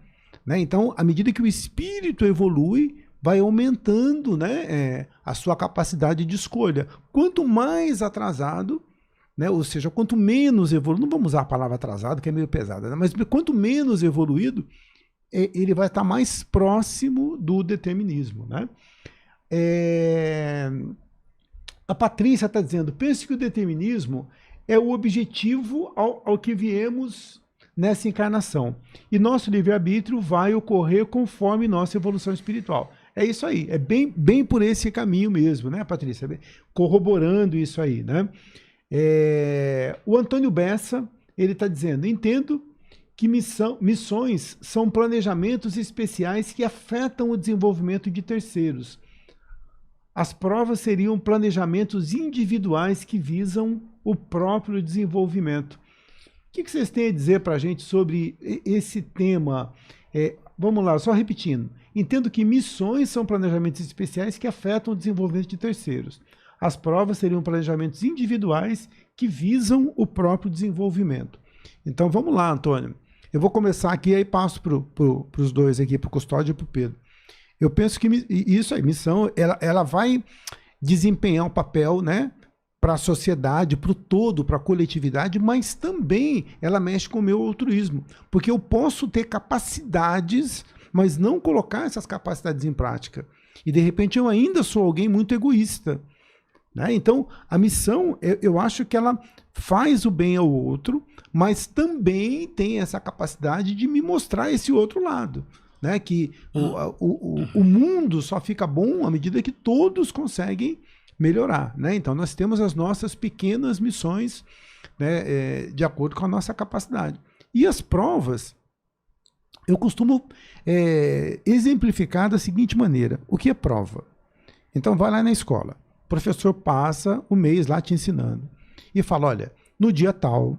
Né? Então, à medida que o espírito evolui, vai aumentando, né, a sua capacidade de escolha. Quanto mais atrasado, né, ou seja, quanto menos evoluído, não vamos usar a palavra atrasado, que é meio pesada, né, mas quanto menos evoluído, ele vai estar mais próximo do determinismo. Né? A Patrícia está dizendo, pense que o determinismo é o objetivo ao que viemos nessa encarnação. E nosso livre-arbítrio vai ocorrer conforme nossa evolução espiritual. É isso aí, é bem por esse caminho mesmo, né, Patrícia? Corroborando isso aí, né? O Antônio Bessa, ele está dizendo, entendo que missões são planejamentos especiais que afetam o desenvolvimento de terceiros. As provas seriam planejamentos individuais que visam o próprio desenvolvimento. O que vocês têm a dizer para a gente sobre esse tema? Vamos lá, só repetindo. Entendo que missões são planejamentos especiais que afetam o desenvolvimento de terceiros. As provas seriam planejamentos individuais que visam o próprio desenvolvimento. Então vamos lá, Antônio. Eu vou começar aqui e aí passo para os dois aqui, para o Custódio e para o Pedro. Eu penso que isso aí, missão, ela vai desempenhar um papel, né, para a sociedade, para o todo, para a coletividade, mas também ela mexe com o meu altruísmo. Porque eu posso ter capacidades, mas não colocar essas capacidades em prática. E de repente eu ainda sou alguém muito egoísta. Né? Então a missão, eu acho que ela faz o bem ao outro, mas também tem essa capacidade de me mostrar esse outro lado. Né? Que o mundo só fica bom à medida que todos conseguem melhorar. Né? Então nós temos as nossas pequenas missões, né, de acordo com a nossa capacidade. E as provas, eu costumo exemplificar da seguinte maneira. O que é prova? Então vai lá na escola, o professor passa o mês lá te ensinando e fala, olha, no dia tal,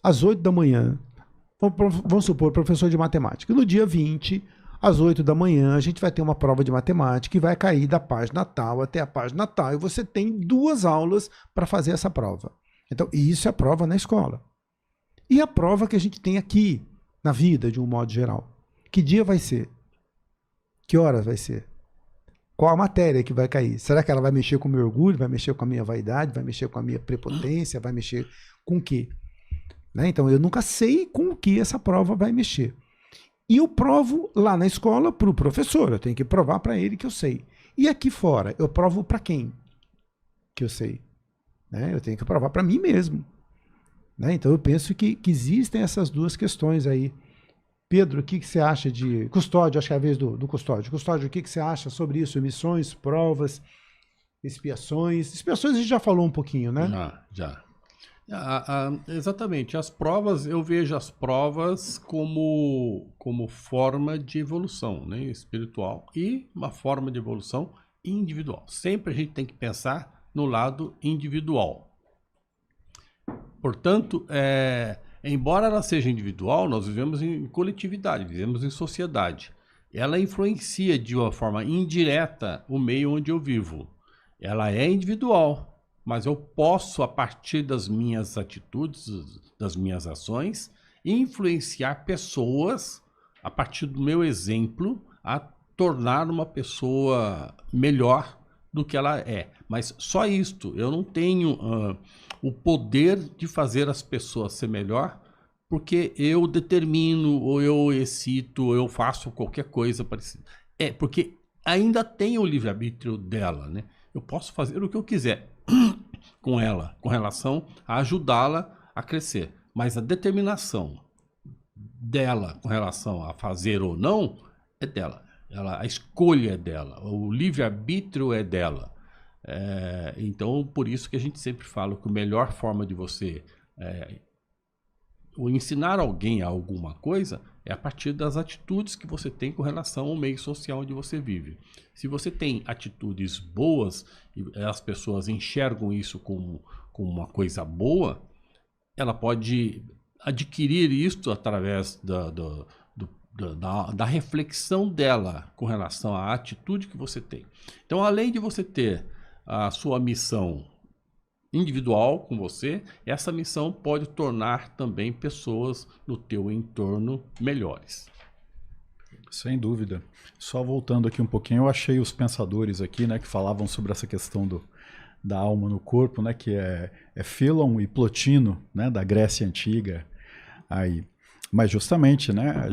às 8 da manhã, vamos supor, professor de matemática, no dia 20, às 8 da manhã, a gente vai ter uma prova de matemática e vai cair da página tal até a página tal, e você tem 2 aulas para fazer essa prova. Então, isso é a prova na escola. E a prova que a gente tem aqui, na vida, de um modo geral? Que dia vai ser? Que horas vai ser? Qual a matéria que vai cair? Será que ela vai mexer com o meu orgulho? Vai mexer com a minha vaidade? Vai mexer com a minha prepotência? Vai mexer com o quê? Né? Então, eu nunca sei com o que essa prova vai mexer. E eu provo lá na escola para o professor. Eu tenho que provar para ele que eu sei. E aqui fora, eu provo para quem que eu sei? Né? Eu tenho que provar para mim mesmo. né? Então eu penso que existem essas duas questões aí. Pedro, o que você acha de... Custódio, acho que é a vez do Custódio. Custódio, o que você acha sobre isso? Missões, provas, expiações. Expiações a gente já falou um pouquinho, né? Já. Exatamente. As provas, eu vejo as provas como forma de evolução, né, espiritual, e uma forma de evolução individual. Sempre a gente tem que pensar no lado individual. Portanto, embora ela seja individual, nós vivemos em coletividade, vivemos em sociedade. Ela influencia de uma forma indireta o meio onde eu vivo. Ela é individual, mas eu posso, a partir das minhas atitudes, das minhas ações, influenciar pessoas, a partir do meu exemplo, a tornar uma pessoa melhor do que ela é. Mas só isto, eu não tenho o poder de fazer as pessoas ser melhor, porque eu determino, ou eu excito, ou eu faço qualquer coisa parecida. Porque ainda tem o livre-arbítrio dela, né? Eu posso fazer o que eu quiser com ela, com relação a ajudá-la a crescer. Mas a determinação dela com relação a fazer ou não é dela. A escolha é dela, o livre-arbítrio é dela. Então, por isso que a gente sempre fala que a melhor forma de você ensinar alguém a alguma coisa é a partir das atitudes que você tem com relação ao meio social onde você vive. Se você tem atitudes boas e as pessoas enxergam isso como uma coisa boa, ela pode adquirir isso através da reflexão dela com relação à atitude que você tem. Então, além de você ter a sua missão individual com você, essa missão pode tornar também pessoas no teu entorno melhores. Sem dúvida. Só voltando aqui um pouquinho, eu achei os pensadores aqui, né, que falavam sobre essa questão da alma no corpo, né, que é Philon e Plotino, né, da Grécia Antiga. Aí. Mas justamente, né,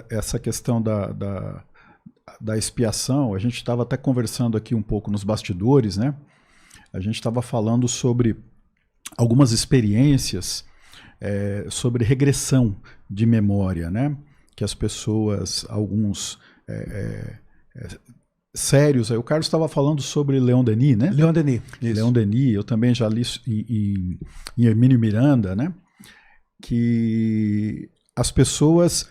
essa questão da expiação, a gente estava até conversando aqui um pouco nos bastidores, né? A gente estava falando sobre algumas experiências sobre regressão de memória, né? Que as pessoas, alguns sérios, aí o Carlos estava falando sobre Leon Denis, né? Leon Denis. Isso. Leon Denis, eu também já li em Hermínio Miranda, né? Que as pessoas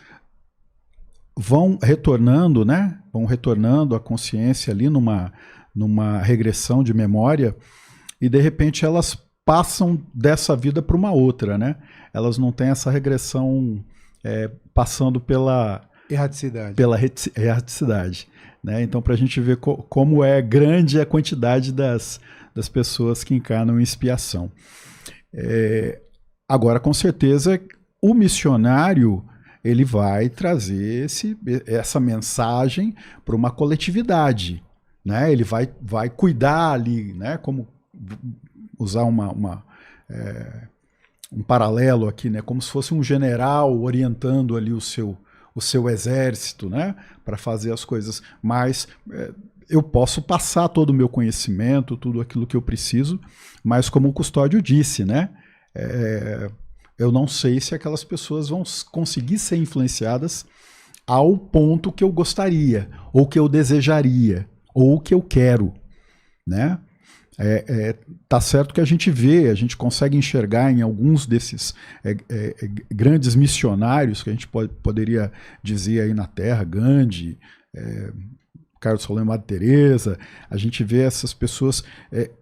vão retornando, né? Vão retornando a consciência ali numa regressão de memória e de repente elas passam dessa vida para uma outra, né? Elas não têm essa regressão passando pela erraticidade, né? Então, para a gente ver como é grande a quantidade das pessoas que encarnam em expiação. Agora, com certeza, o missionário ele vai trazer essa mensagem para uma coletividade, né? Ele vai cuidar ali, né? Como usar um paralelo aqui, né? Como se fosse um general orientando ali o seu exército, né? Para fazer as coisas. Mas eu posso passar todo o meu conhecimento, tudo aquilo que eu preciso, mas como o Custódio disse, né? Eu não sei se aquelas pessoas vão conseguir ser influenciadas ao ponto que eu gostaria, ou que eu desejaria, ou que eu quero, né? Tá certo que a gente consegue enxergar em alguns desses grandes missionários que a gente poderia dizer aí na Terra, Gandhi, Carlos Rolando, Madre Teresa, a gente vê essas pessoas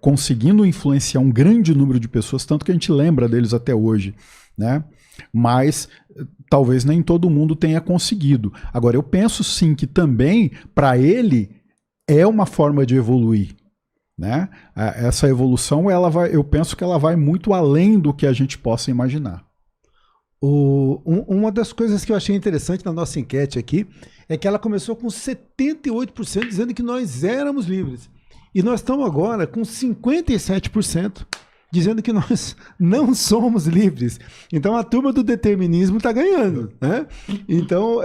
conseguindo influenciar um grande número de pessoas, tanto que a gente lembra deles até hoje, né? Mas talvez nem todo mundo tenha conseguido. Agora, eu penso sim que também, para ele, é uma forma de evoluir, né? Essa evolução, eu penso que ela vai muito além do que a gente possa imaginar. Uma das coisas que eu achei interessante na nossa enquete aqui é que ela começou com 78% dizendo que nós éramos livres. E nós estamos agora com 57% dizendo que nós não somos livres. Então a turma do determinismo está ganhando, né? Então,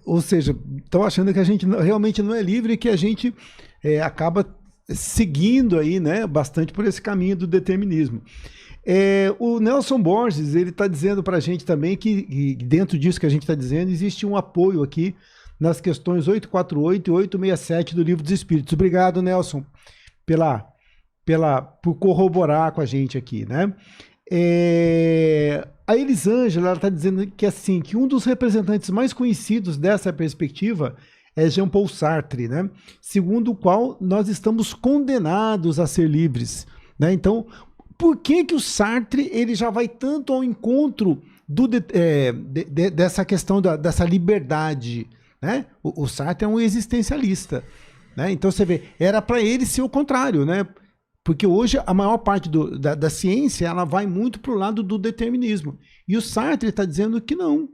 ou seja, estão achando que a gente realmente não é livre e que a gente acaba seguindo aí, né, bastante por esse caminho do determinismo. O Nelson Borges, ele está dizendo para a gente também que dentro disso que a gente está dizendo, existe um apoio aqui nas questões 848 e 867 do Livro dos Espíritos. Obrigado, Nelson, por corroborar com a gente aqui, né? A Elisângela está dizendo que, assim, que um dos representantes mais conhecidos dessa perspectiva é Jean-Paul Sartre, né? Segundo o qual nós estamos condenados a ser livres, né? Então, por que o Sartre ele já vai tanto ao encontro dessa questão dessa liberdade, né? O Sartre é um existencialista, né? Então você vê, era para ele ser o contrário, né? Porque hoje a maior parte da ciência ela vai muito para o lado do determinismo. E o Sartre está dizendo que não,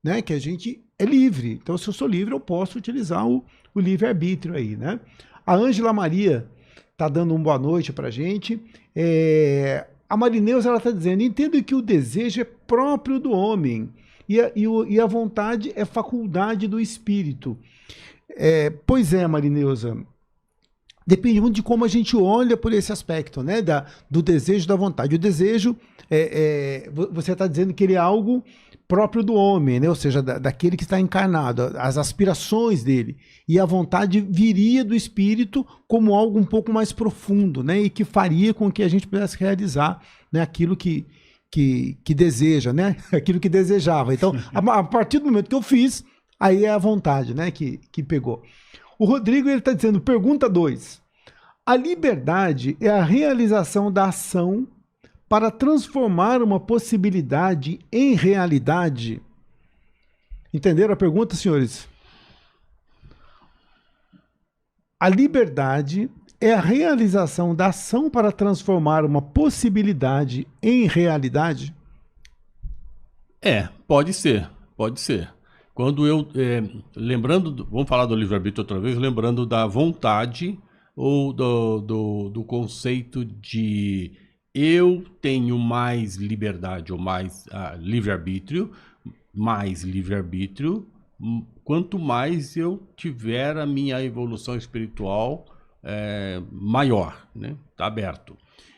né? Que a gente é livre. Então, se eu sou livre, eu posso utilizar o livre-arbítrio aí, né? A Ângela Maria está dando uma boa noite para a gente. A Marineuza ela está dizendo, entendo que o desejo é próprio do homem e a vontade é faculdade do espírito. Pois é, Marineuza. Depende muito de como a gente olha por esse aspecto, né? Do desejo, da vontade. O desejo, você está dizendo que ele é algo próprio do homem, né? Ou seja, daquele que está encarnado, as aspirações dele. E a vontade viria do espírito como algo um pouco mais profundo, né? E que faria com que a gente pudesse realizar, né? Aquilo que deseja, né? Aquilo que desejava. Então, a partir do momento que eu fiz, aí é a vontade, né? Que pegou. O Rodrigo está dizendo, pergunta 2. A liberdade é a realização da ação para transformar uma possibilidade em realidade? Entenderam a pergunta, senhores? A liberdade é a realização da ação para transformar uma possibilidade em realidade? Pode ser, pode ser. Quando vamos falar do livre-arbítrio outra vez, lembrando da vontade ou do conceito de eu tenho mais liberdade ou mais livre-arbítrio, quanto mais eu tiver a minha evolução espiritual maior, né? Tá aberto.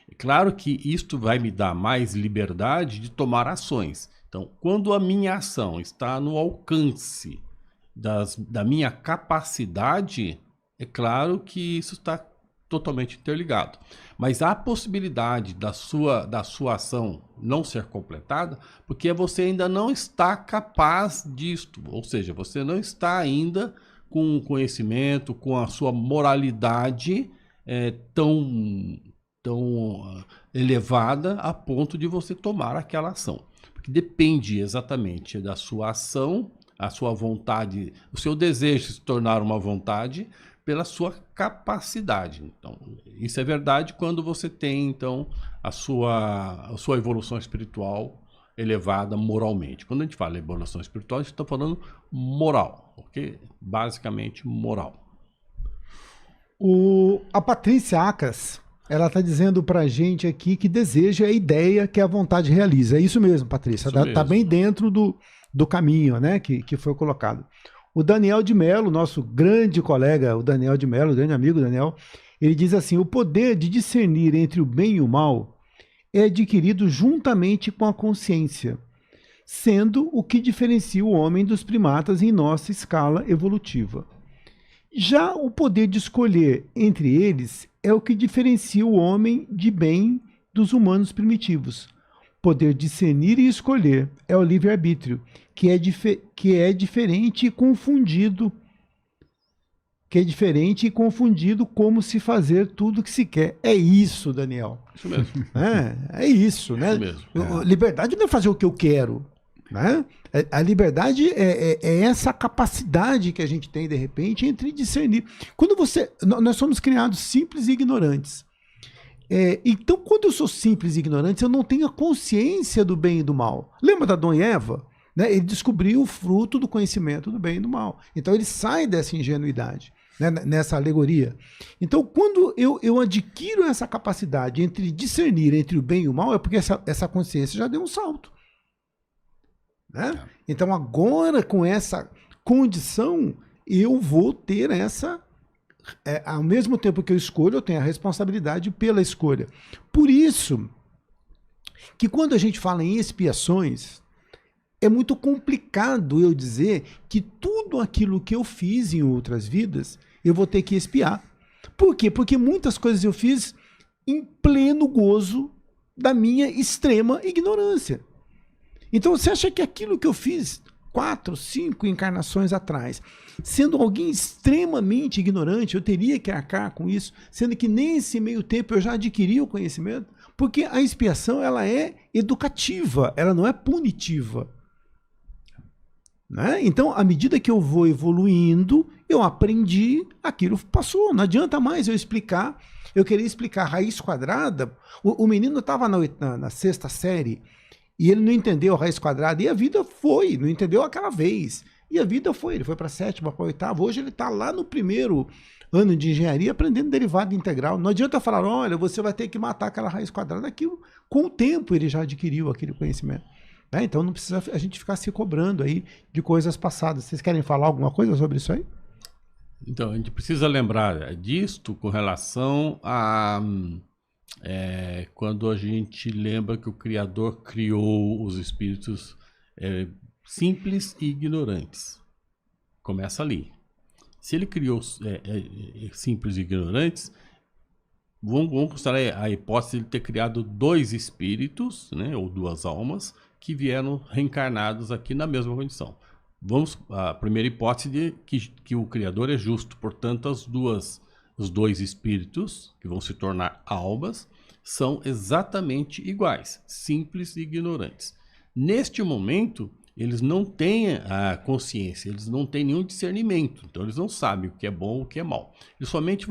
É claro que isto vai me dar mais liberdade de tomar ações. Então, quando a minha ação está no alcance da minha capacidade, é claro que isso está totalmente interligado. Mas há a possibilidade da sua ação não ser completada, porque você ainda não está capaz disto. Ou seja, você não está ainda com o conhecimento, com a sua moralidade tão elevada a ponto de você tomar aquela ação. Que depende exatamente da sua ação, a sua vontade, o seu desejo se tornar uma vontade pela sua capacidade. Então, isso é verdade quando você tem, então, a sua evolução espiritual elevada moralmente. Quando a gente fala evolução espiritual, a gente está falando moral, ok? Basicamente moral. A Patrícia Acas, ela está dizendo para a gente aqui que deseja a ideia que a vontade realiza. É isso mesmo, Patrícia. Está bem dentro do caminho, né, que foi colocado. O Daniel de Mello, nosso grande colega, o Daniel de Mello, grande amigo Daniel, ele diz assim, o poder de discernir entre o bem e o mal é adquirido juntamente com a consciência, sendo o que diferencia o homem dos primatas em nossa escala evolutiva. Já o poder de escolher entre eles é o que diferencia o homem de bem dos humanos primitivos. Poder discernir e escolher é o livre-arbítrio, que é diferente e confundido como se fazer tudo o que se quer. É isso, Daniel. Isso mesmo. É isso, né? Isso mesmo. Liberdade não é fazer o que eu quero, né? A liberdade é essa capacidade que a gente tem, de repente, entre discernir. Nós somos criados simples e ignorantes. Então, quando eu sou simples e ignorante, eu não tenho a consciência do bem e do mal. Lembra da Adão e Eva? Né? Ele descobriu o fruto do conhecimento do bem e do mal. Então, ele sai dessa ingenuidade, né? Nessa alegoria. Então, quando eu adquiro essa capacidade entre discernir entre o bem e o mal, é porque essa consciência já deu um salto. Né? Então, agora, com essa condição, eu vou ter ao mesmo tempo que eu escolho, eu tenho a responsabilidade pela escolha. Por isso que quando a gente fala em expiações, é muito complicado eu dizer que tudo aquilo que eu fiz em outras vidas, eu vou ter que expiar. Por quê? Porque muitas coisas eu fiz em pleno gozo da minha extrema ignorância. Então você acha que aquilo que eu fiz 4, 5 encarnações atrás, sendo alguém extremamente ignorante, eu teria que arcar com isso, sendo que nesse meio tempo eu já adquiri o conhecimento? Porque a expiação, ela é educativa, ela não é punitiva. Né? Então, à medida que eu vou evoluindo, eu aprendi, aquilo passou. Não adianta mais eu explicar. Eu queria explicar raiz quadrada. O menino estava na 6ª série e ele não entendeu a raiz quadrada. E a vida foi, não entendeu aquela vez. E a vida foi, ele foi para a 7ª, para a 8ª. Hoje ele está lá no 1º ano de engenharia aprendendo derivada integral. Não adianta falar, olha, você vai ter que matar aquela raiz quadrada. Aquilo, com o tempo ele já adquiriu aquele conhecimento. Então não precisa a gente ficar se cobrando aí de coisas passadas. Vocês querem falar alguma coisa sobre isso aí? Então, a gente precisa lembrar disto com relação a quando a gente lembra que o Criador criou os espíritos simples e ignorantes. Começa ali. Se ele criou simples e ignorantes, vamos considerar a hipótese de ter criado 2 espíritos, né, ou 2 almas, que vieram reencarnados aqui na mesma condição. Vamos à primeira hipótese de que o Criador é justo, portanto os 2 espíritos, que vão se tornar almas, são exatamente iguais, simples e ignorantes. Neste momento, eles não têm a consciência, eles não têm nenhum discernimento, então eles não sabem o que é bom e o que é mal. Eles somente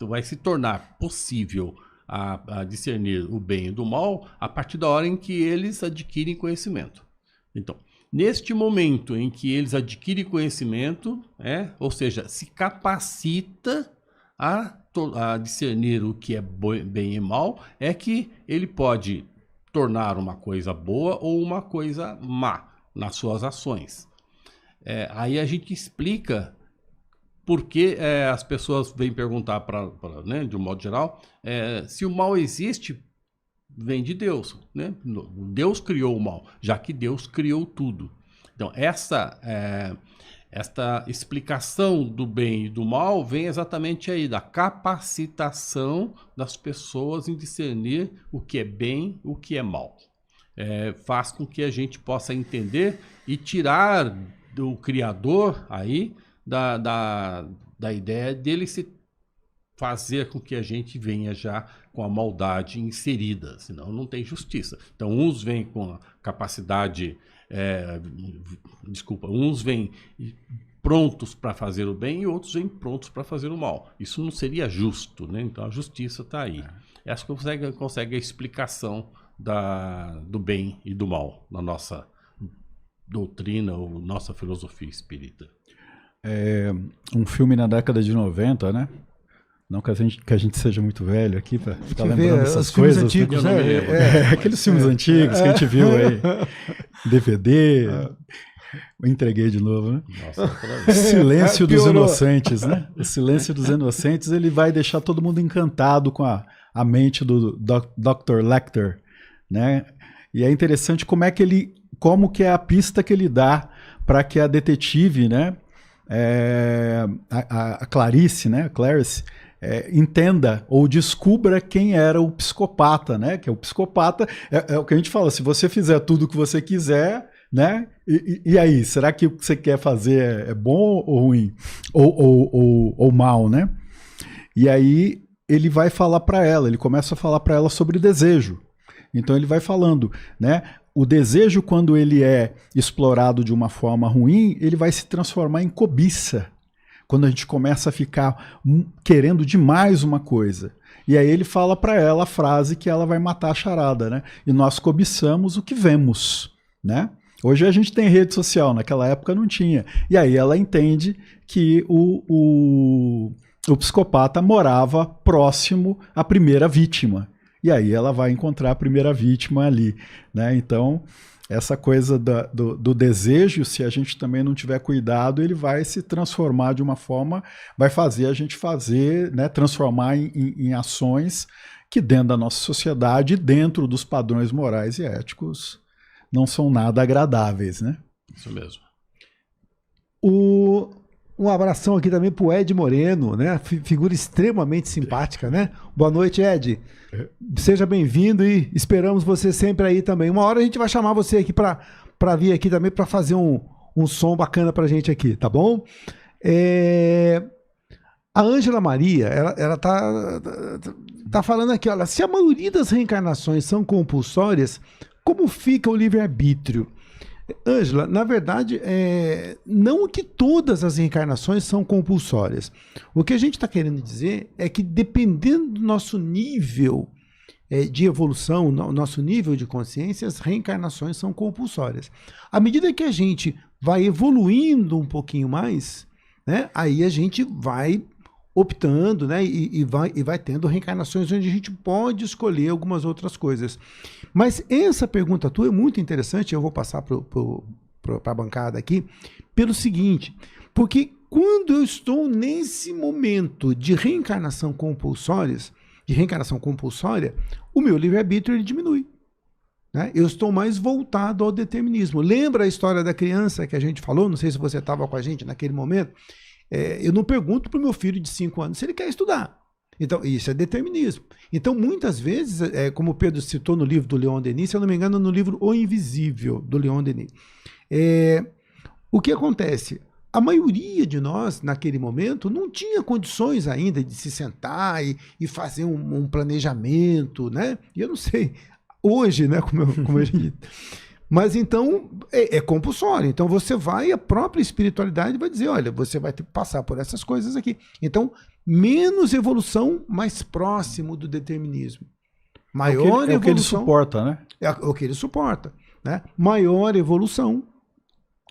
vai se tornar possível a discernir o bem e do mal a partir da hora em que eles adquirem conhecimento. Então, neste momento em que eles adquirem conhecimento, ou seja, se capacita a discernir o que é bem e mal, é que ele pode tornar uma coisa boa ou uma coisa má nas suas ações. Aí a gente explica por que as pessoas vêm perguntar, né, de um modo geral, se o mal existe, vem de Deus. Né? Deus criou o mal, já que Deus criou tudo. Então, esta explicação do bem e do mal vem exatamente aí, da capacitação das pessoas em discernir o que é bem e o que é mal. Faz com que a gente possa entender e tirar do Criador aí da ideia dele se fazer com que a gente venha já com a maldade inserida, senão não tem justiça. Então, uns vêm com a capacidade, uns vêm prontos para fazer o bem e outros vêm prontos para fazer o mal. Isso não seria justo, né? Então, a justiça está aí. Essa consegue a explicação do bem e do mal na nossa doutrina ou nossa filosofia espírita. Um filme na década de 90, né? Não que a gente seja muito velho aqui para ficar lembrando essas coisas. Antigos, né? Aqueles filmes antigos que a gente viu aí. DVD. Eu entreguei de novo, né? Nossa, Silêncio dos Inocentes, né? O Silêncio dos Inocentes, ele vai deixar todo mundo encantado com a mente do Dr. Lecter, né? E é interessante como que é a pista que ele dá para que a detetive, né? A Clarice, né? Clarice, entenda ou descubra quem era o psicopata, né? Que é o psicopata, é o que a gente fala, se você fizer tudo o que você quiser, né? E aí, será que o que você quer fazer é bom ou ruim? Ou mal, né? E aí ele vai falar para ela, ele começa a falar para ela sobre desejo. Então ele vai falando, né? O desejo, quando ele é explorado de uma forma ruim, ele vai se transformar em cobiça. Quando a gente começa a ficar querendo demais uma coisa. E aí ele fala para ela a frase que ela vai matar a charada, né? E nós cobiçamos o que vemos, né? Hoje a gente tem rede social, naquela época não tinha. E aí ela entende que o psicopata morava próximo à primeira vítima. E aí ela vai encontrar a primeira vítima ali, né? Então, essa coisa do desejo, se a gente também não tiver cuidado, ele vai se transformar de uma forma, vai fazer a gente né, transformar em ações que dentro da nossa sociedade, dentro dos padrões morais e éticos, não são nada agradáveis, né? Isso mesmo. Um abração aqui também pro Ed Moreno, né? Figura extremamente simpática, né? Boa noite, Ed. Seja bem-vindo e esperamos você sempre aí também. Uma hora a gente vai chamar você aqui para vir aqui também para fazer um som bacana pra gente aqui, tá bom? A Ângela Maria, ela tá falando aqui, olha, se a maioria das reencarnações são compulsórias, como fica o livre-arbítrio? Ângela, na verdade, não que todas as reencarnações são compulsórias. O que a gente está querendo dizer é que dependendo do nosso nível de evolução, nosso nível de consciência, as reencarnações são compulsórias. À medida que a gente vai evoluindo um pouquinho mais, né, aí a gente vai optando, né, e vai tendo reencarnações onde a gente pode escolher algumas outras coisas. Mas essa pergunta tua é muito interessante, eu vou passar para a bancada aqui, pelo seguinte, porque quando eu estou nesse momento de reencarnação compulsória, o meu livre-arbítrio ele diminui. Né? Eu estou mais voltado ao determinismo. Lembra a história da criança que a gente falou? Não sei se você estava com a gente naquele momento. Eu não pergunto para o meu filho de 5 anos se ele quer estudar. Então, isso é determinismo. Então, muitas vezes, como o Pedro citou no livro do Leon Denis, se eu não me engano, no livro O Invisível, do Leon Denis, o que acontece? A maioria de nós, naquele momento, não tinha condições ainda de se sentar e fazer um planejamento, né? E eu não sei, hoje, né, como a gente... Mas então é compulsório. Então você vai, a própria espiritualidade vai dizer, olha, você vai ter que passar por essas coisas aqui. Então, menos evolução, mais próximo do determinismo. Maior evolução. É o que ele suporta, né? É o que ele suporta. Né? Maior evolução.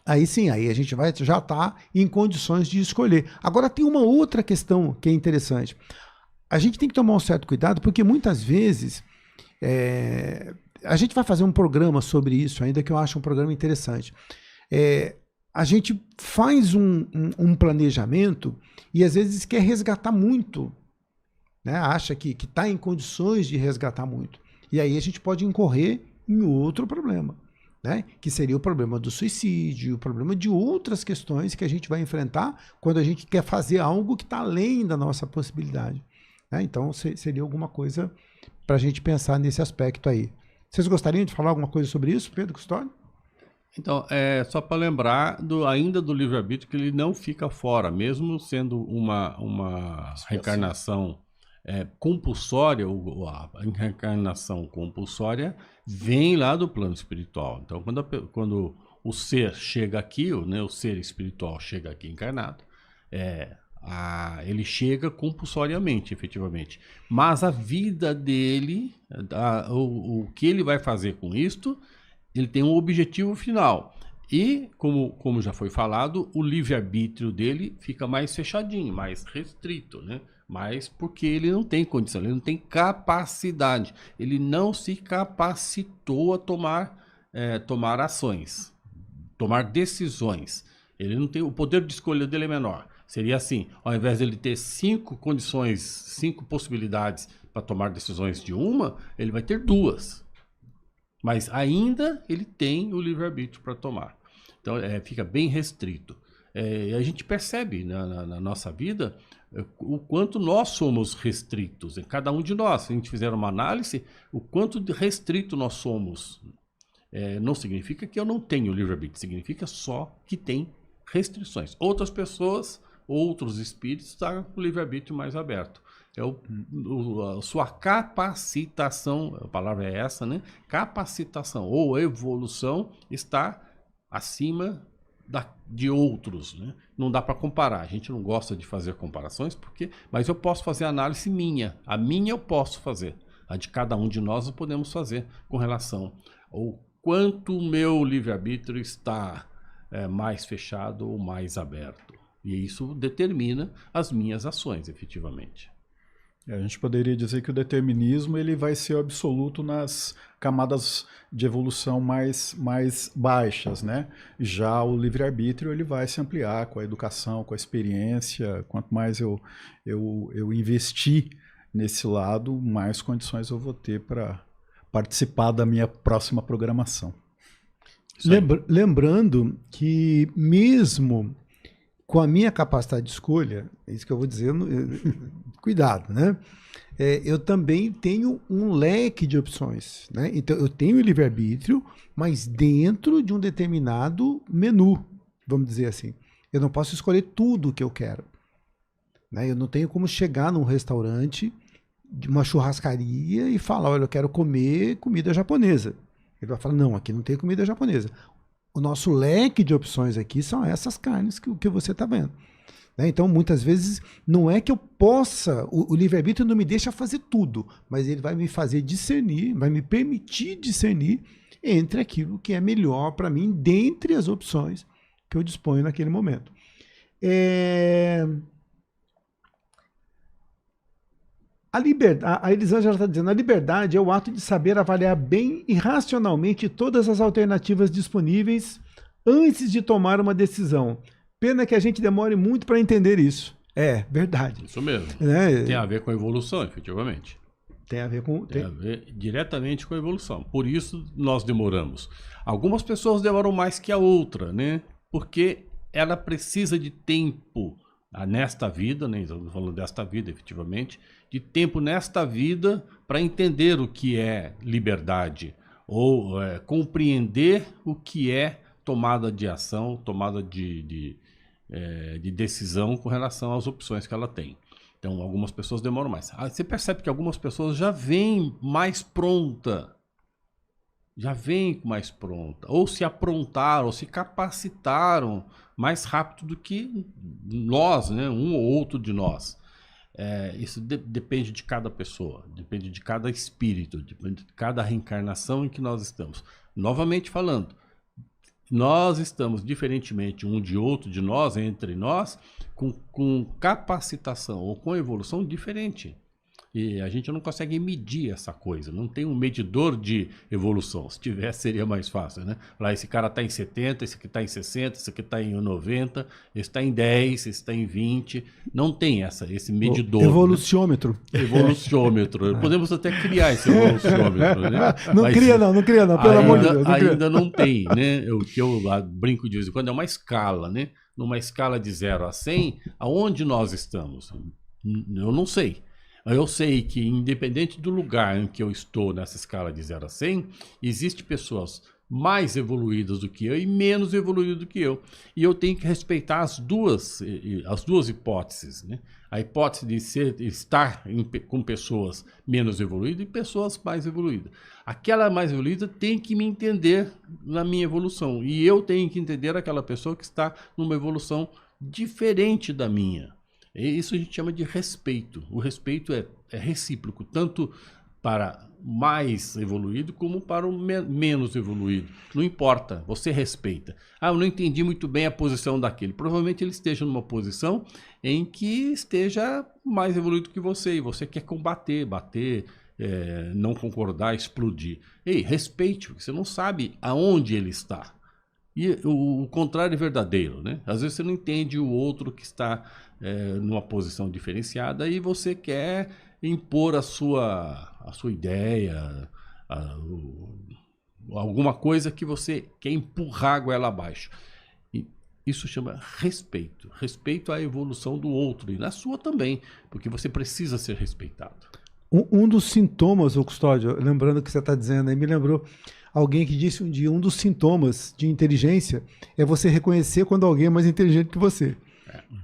Aí sim, aí a gente vai já estar em condições de escolher. Agora tem uma outra questão que é interessante. A gente tem que tomar um certo cuidado, porque muitas vezes... a gente vai fazer um programa sobre isso ainda, que eu acho um programa interessante. A gente faz um planejamento e às vezes quer resgatar muito, né? Acha que está em condições de resgatar muito. E aí a gente pode incorrer em outro problema, né? Que seria o problema do suicídio, o problema de outras questões que a gente vai enfrentar quando a gente quer fazer algo que está além da nossa possibilidade. Né? Então seria alguma coisa para a gente pensar nesse aspecto aí. Vocês gostariam de falar alguma coisa sobre isso, Pedro Custódio? Então, só para lembrar ainda do livre-arbítrio, que ele não fica fora, mesmo sendo uma reencarnação compulsória, a reencarnação compulsória vem lá do plano espiritual. Então, quando o ser chega aqui, né, o ser espiritual chega aqui encarnado, ele chega compulsoriamente, efetivamente. Mas a vida dele, o que ele vai fazer com isto, ele tem um objetivo final. E, como já foi falado, o livre-arbítrio dele fica mais fechadinho, mais restrito, né? Mas porque ele não tem condição, ele não tem capacidade. Ele não se capacitou a tomar ações, tomar decisões. Ele não tem, o poder de escolha dele é menor. Seria assim, ao invés de ele ter 5 condições, 5 possibilidades para tomar decisões de uma, ele vai ter 2. Mas ainda ele tem o livre-arbítrio para tomar. Então fica bem restrito. A gente percebe na nossa vida o quanto nós somos restritos, em cada um de nós. Se a gente fizer uma análise, o quanto de restrito nós somos. Não significa que eu não tenho livre-arbítrio, significa só que tem restrições. Outras pessoas... Outros espíritos estão com o livre-arbítrio mais aberto. A sua capacitação, a palavra é essa, né? Capacitação ou evolução está acima de outros, né? Não dá para comparar. A gente não gosta de fazer comparações, mas eu posso fazer análise minha. A minha eu posso fazer. A de cada um de nós podemos fazer com relação ao quanto o meu livre-arbítrio está mais fechado ou mais aberto. E isso determina as minhas ações, efetivamente. A gente poderia dizer que o determinismo ele vai ser absoluto nas camadas de evolução mais baixas, né? Já o livre-arbítrio ele vai se ampliar com a educação, com a experiência. Quanto mais eu investir nesse lado, mais condições eu vou ter para participar da minha próxima programação. Lembrando que mesmo com a minha capacidade de escolha, é isso que eu vou dizer, cuidado, né? Eu também tenho um leque de opções, né? Então eu tenho o livre-arbítrio, mas dentro de um determinado menu, vamos dizer assim. Eu não posso escolher tudo o que eu quero, né? Eu não tenho como chegar num restaurante, de uma churrascaria e falar, olha, eu quero comer comida japonesa. Ele vai falar, não, aqui não tem comida japonesa. O nosso leque de opções aqui são essas carnes que você está vendo. Né? Então, muitas vezes, não é que eu possa, o livre-arbítrio não me deixa fazer tudo, mas ele vai me fazer discernir, vai me permitir discernir entre aquilo que é melhor para mim, dentre as opções que eu disponho naquele momento. A Elisângela está dizendo, a liberdade é o ato de saber avaliar bem e racionalmente todas as alternativas disponíveis antes de tomar uma decisão. Pena que a gente demore muito para entender isso. É, verdade. Isso mesmo. Tem a ver com a evolução, efetivamente. Tem a ver com... Tem a ver diretamente com a evolução. Por isso nós demoramos. Algumas pessoas demoram mais que a outra, né? Porque ela precisa de tempo nesta vida, né? Estamos falando desta vida, efetivamente, de tempo nesta vida para entender o que é liberdade ou compreender o que é tomada de ação, tomada de decisão com relação às opções que ela tem. Então, algumas pessoas demoram mais. Você percebe que algumas pessoas já vêm mais pronta, ou se aprontaram, ou se capacitaram mais rápido do que nós, né? Um ou outro de nós. Isso depende de cada pessoa, depende de cada espírito, depende de cada reencarnação em que nós estamos. Novamente falando, nós estamos diferentemente um de outro, de nós, entre nós, com capacitação ou com evolução diferente. E a gente não consegue medir essa coisa, não tem um medidor de evolução. Se tivesse, seria mais fácil, né? Lá, esse cara está em 70, esse aqui está em 60, esse aqui está em 90, esse está em 10, esse está em 20. Não tem esse medidor. Evoluciômetro. Né? Evoluciômetro. Podemos até criar esse evoluciômetro, né? Não cria não, pelo amor de Deus. Ainda não tem, né? O que eu brinco de vez em quando é uma escala, né? Numa escala de 0 a 100, aonde nós estamos? Eu não sei. Eu sei que, independente do lugar em que eu estou nessa escala de 0 a 100, existem pessoas mais evoluídas do que eu e menos evoluídas do que eu. E eu tenho que respeitar as duas hipóteses, né? A hipótese de estar com pessoas menos evoluídas e pessoas mais evoluídas. Aquela mais evoluída tem que me entender na minha evolução. E eu tenho que entender aquela pessoa que está numa evolução diferente da minha. Isso a gente chama de respeito. O respeito é recíproco, tanto para o mais evoluído como para o menos evoluído. Não importa, você respeita. Eu não entendi muito bem a posição daquele. Provavelmente ele esteja numa posição em que esteja mais evoluído que você, e você quer combater, bater, não concordar, explodir. Respeite, porque você não sabe aonde ele está. E o contrário é verdadeiro, né? Às vezes você não entende o outro que está numa posição diferenciada e você quer impor a sua ideia, alguma coisa que você quer empurrar a goela abaixo. E isso chama respeito. Respeito à evolução do outro e na sua também, porque você precisa ser respeitado. Um dos sintomas, ô Custódio, lembrando o que você está dizendo aí, me lembrou alguém que disse um dia, um dos sintomas de inteligência é você reconhecer quando alguém é mais inteligente que você.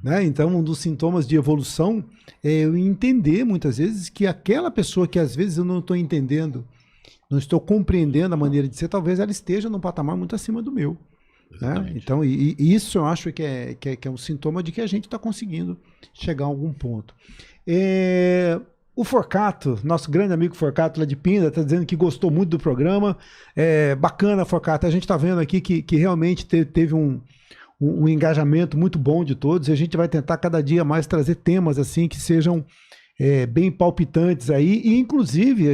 Né? Então, um dos sintomas de evolução é eu entender, muitas vezes, que aquela pessoa que às vezes eu não estou entendendo, não estou compreendendo a maneira de ser, talvez ela esteja num patamar muito acima do meu. Né? Então, e isso eu acho que é um sintoma de que a gente está conseguindo chegar a algum ponto. O Forcato, nosso grande amigo Forcato lá de Pinda, está dizendo que gostou muito do programa. Bacana, Forcato. A gente está vendo aqui que realmente teve um engajamento muito bom de todos. E a gente vai tentar cada dia mais trazer temas assim que sejam bem palpitantes aí, e inclusive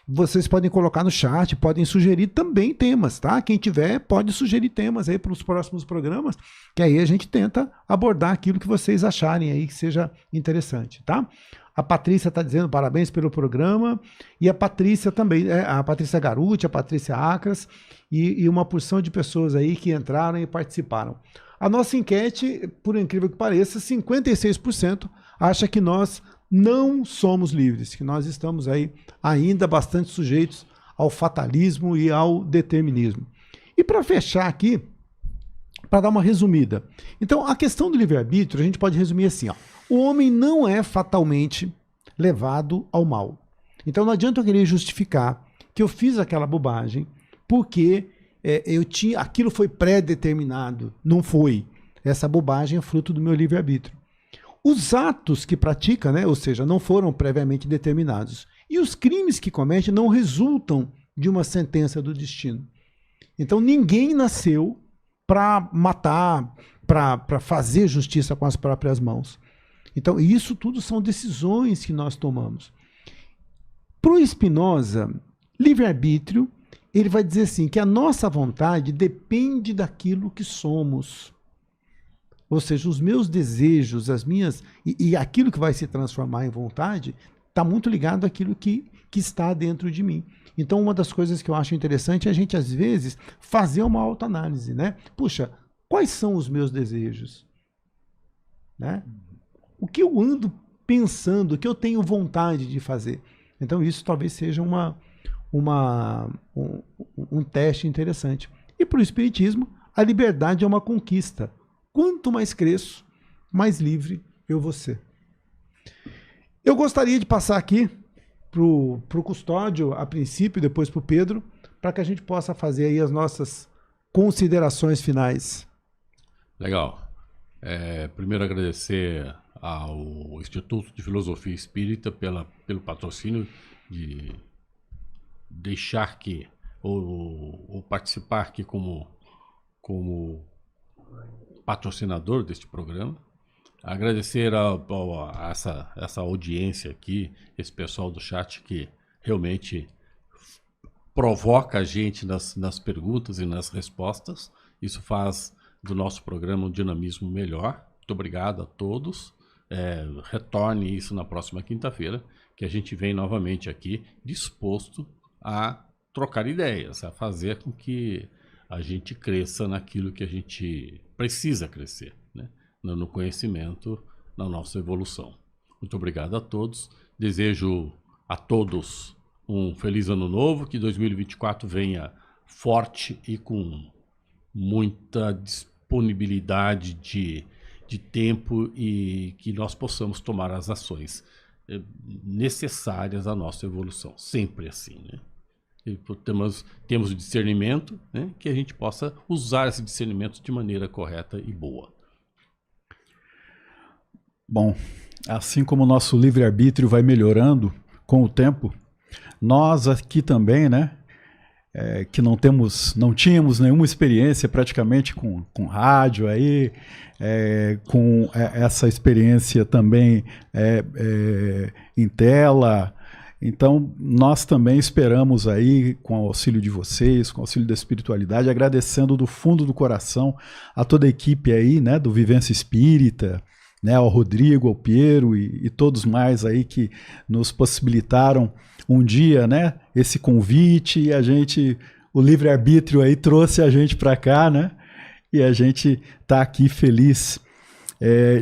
vocês podem colocar no chat, podem sugerir também temas, tá? Quem tiver pode sugerir temas aí para os próximos programas, que aí a gente tenta abordar aquilo que vocês acharem aí que seja interessante, tá? A Patrícia está dizendo parabéns pelo programa, e a Patrícia também, a Patrícia Garuti, a Patrícia Acras, e uma porção de pessoas aí que entraram e participaram. A nossa enquete, por incrível que pareça, 56% acha que nós não somos livres, que nós estamos aí ainda bastante sujeitos ao fatalismo e ao determinismo. E para fechar aqui, para dar uma resumida. Então, a questão do livre-arbítrio, a gente pode resumir assim, ó. O homem não é fatalmente levado ao mal. Então, não adianta eu querer justificar que eu fiz aquela bobagem porque aquilo foi pré-determinado. Não foi. Essa bobagem é fruto do meu livre-arbítrio. Os atos que pratica, né, ou seja, não foram previamente determinados. E os crimes que comete não resultam de uma sentença do destino. Então ninguém nasceu para matar, para fazer justiça com as próprias mãos. Então isso tudo são decisões que nós tomamos. Para o Spinoza, livre-arbítrio, ele vai dizer assim, que a nossa vontade depende daquilo que somos. Ou seja, os meus desejos, as minhas e aquilo que vai se transformar em vontade está muito ligado àquilo que está dentro de mim. Então, uma das coisas que eu acho interessante é a gente, às vezes, fazer uma autoanálise, né? Puxa, quais são os meus desejos? Né? O que eu ando pensando, o que eu tenho vontade de fazer? Então, isso talvez seja um teste interessante. E para o Espiritismo, a liberdade é uma conquista. Quanto mais cresço, mais livre eu vou ser. Eu gostaria de passar aqui para o Custódio, a princípio, depois para o Pedro, para que a gente possa fazer aí as nossas considerações finais. Legal. Primeiro agradecer ao Instituto de Filosofia Espírita pelo patrocínio de deixar que, ou participar aqui como patrocinador deste programa. Agradecer a essa audiência aqui, esse pessoal do chat que realmente provoca a gente nas perguntas e nas respostas. Isso faz do nosso programa um dinamismo melhor. Muito obrigado a todos. Retorne isso na próxima quinta-feira, que a gente vem novamente aqui disposto a trocar ideias, a fazer com que a gente cresça naquilo que a gente precisa crescer, né? No conhecimento, na nossa evolução. Muito obrigado a todos. Desejo a todos um feliz ano novo, que 2024 venha forte e com muita disponibilidade de tempo e que nós possamos tomar as ações necessárias à nossa evolução. Sempre assim, né? E temos o discernimento, né, que a gente possa usar esse discernimento de maneira correta e boa. Bom, assim como o nosso livre-arbítrio vai melhorando com o tempo, nós aqui também, né, que não tínhamos nenhuma experiência praticamente com rádio aí, com essa experiência também em tela. Então, nós também esperamos aí, com o auxílio de vocês, com o auxílio da espiritualidade, agradecendo do fundo do coração a toda a equipe aí, né, do Vivência Espírita, né, ao Rodrigo, ao Piero e todos mais aí que nos possibilitaram um dia, né, esse convite, e o livre-arbítrio aí trouxe a gente para cá, né, e a gente está aqui feliz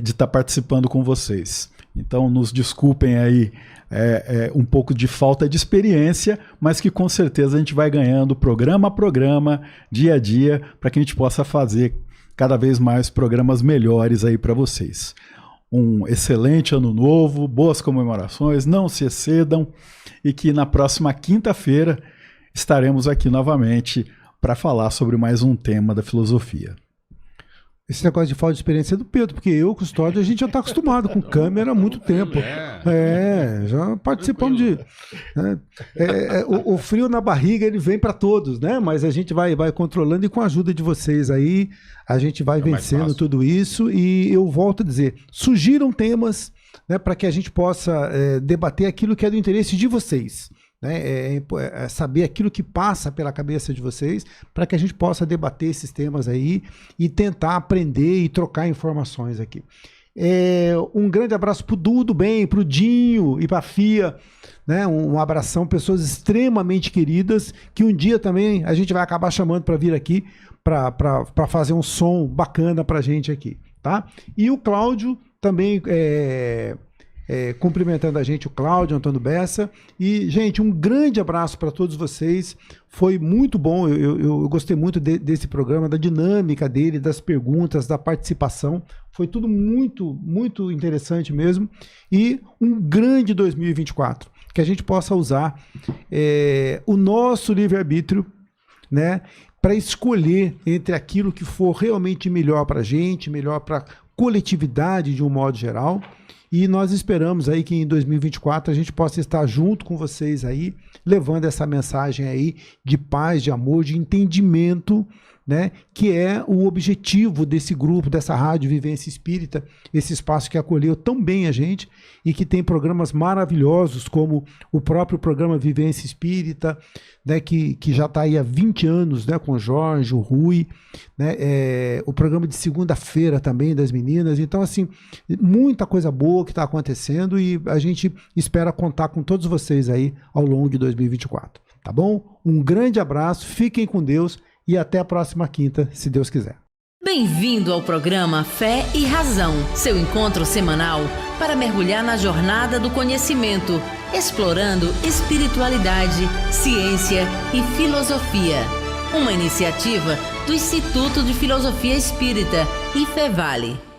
de estar participando com vocês. Então, nos desculpem aí um pouco de falta de experiência, mas que com certeza a gente vai ganhando programa a programa, dia a dia, para que a gente possa fazer cada vez mais programas melhores aí para vocês. Um excelente ano novo, boas comemorações, não se excedam, e que na próxima quinta-feira estaremos aqui novamente para falar sobre mais um tema da filosofia. Esse negócio de falta de experiência é do Pedro, porque eu, Custódio, a gente já está acostumado com câmera há muito tempo. Já participamos de... o frio na barriga, ele vem para todos, né? Mas a gente vai controlando, e com a ajuda de vocês aí, a gente vai vencendo tudo isso. E eu volto a dizer, sugiram temas, né, para que a gente possa debater aquilo que é do interesse de vocês. Né, saber aquilo que passa pela cabeça de vocês, para que a gente possa debater esses temas aí e tentar aprender e trocar informações aqui. Um grande abraço pro Dudu bem, pro Dinho e pra Fia, né? Um abração, pessoas extremamente queridas, que um dia também a gente vai acabar chamando para vir aqui para fazer um som bacana pra gente aqui, tá? E o Cláudio também cumprimentando a gente, o Cláudio, Antônio Bessa. E, gente, um grande abraço para todos vocês. Foi muito bom, eu gostei muito desse programa, da dinâmica dele, das perguntas, da participação. Foi tudo muito, muito interessante mesmo. E um grande 2024, que a gente possa usar o nosso livre-arbítrio, né, para escolher entre aquilo que for realmente melhor para a gente, melhor para a coletividade de um modo geral. E nós esperamos aí que em 2024 a gente possa estar junto com vocês aí, levando essa mensagem aí de paz, de amor, de entendimento, né, que é o objetivo desse grupo, dessa Rádio Vivência Espírita, esse espaço que acolheu tão bem a gente e que tem programas maravilhosos, como o próprio programa Vivência Espírita, né, que já está aí há 20 anos, né, com o Jorge, o Rui, né, o programa de segunda-feira também das meninas. Então, assim, muita coisa boa que está acontecendo e a gente espera contar com todos vocês aí ao longo de 2024, tá bom? Um grande abraço, fiquem com Deus e até a próxima quinta, se Deus quiser. Bem-vindo ao programa Fé e Razão, seu encontro semanal para mergulhar na jornada do conhecimento, explorando espiritualidade, ciência e filosofia. Uma iniciativa do Instituto de Filosofia Espírita, IFEVALE.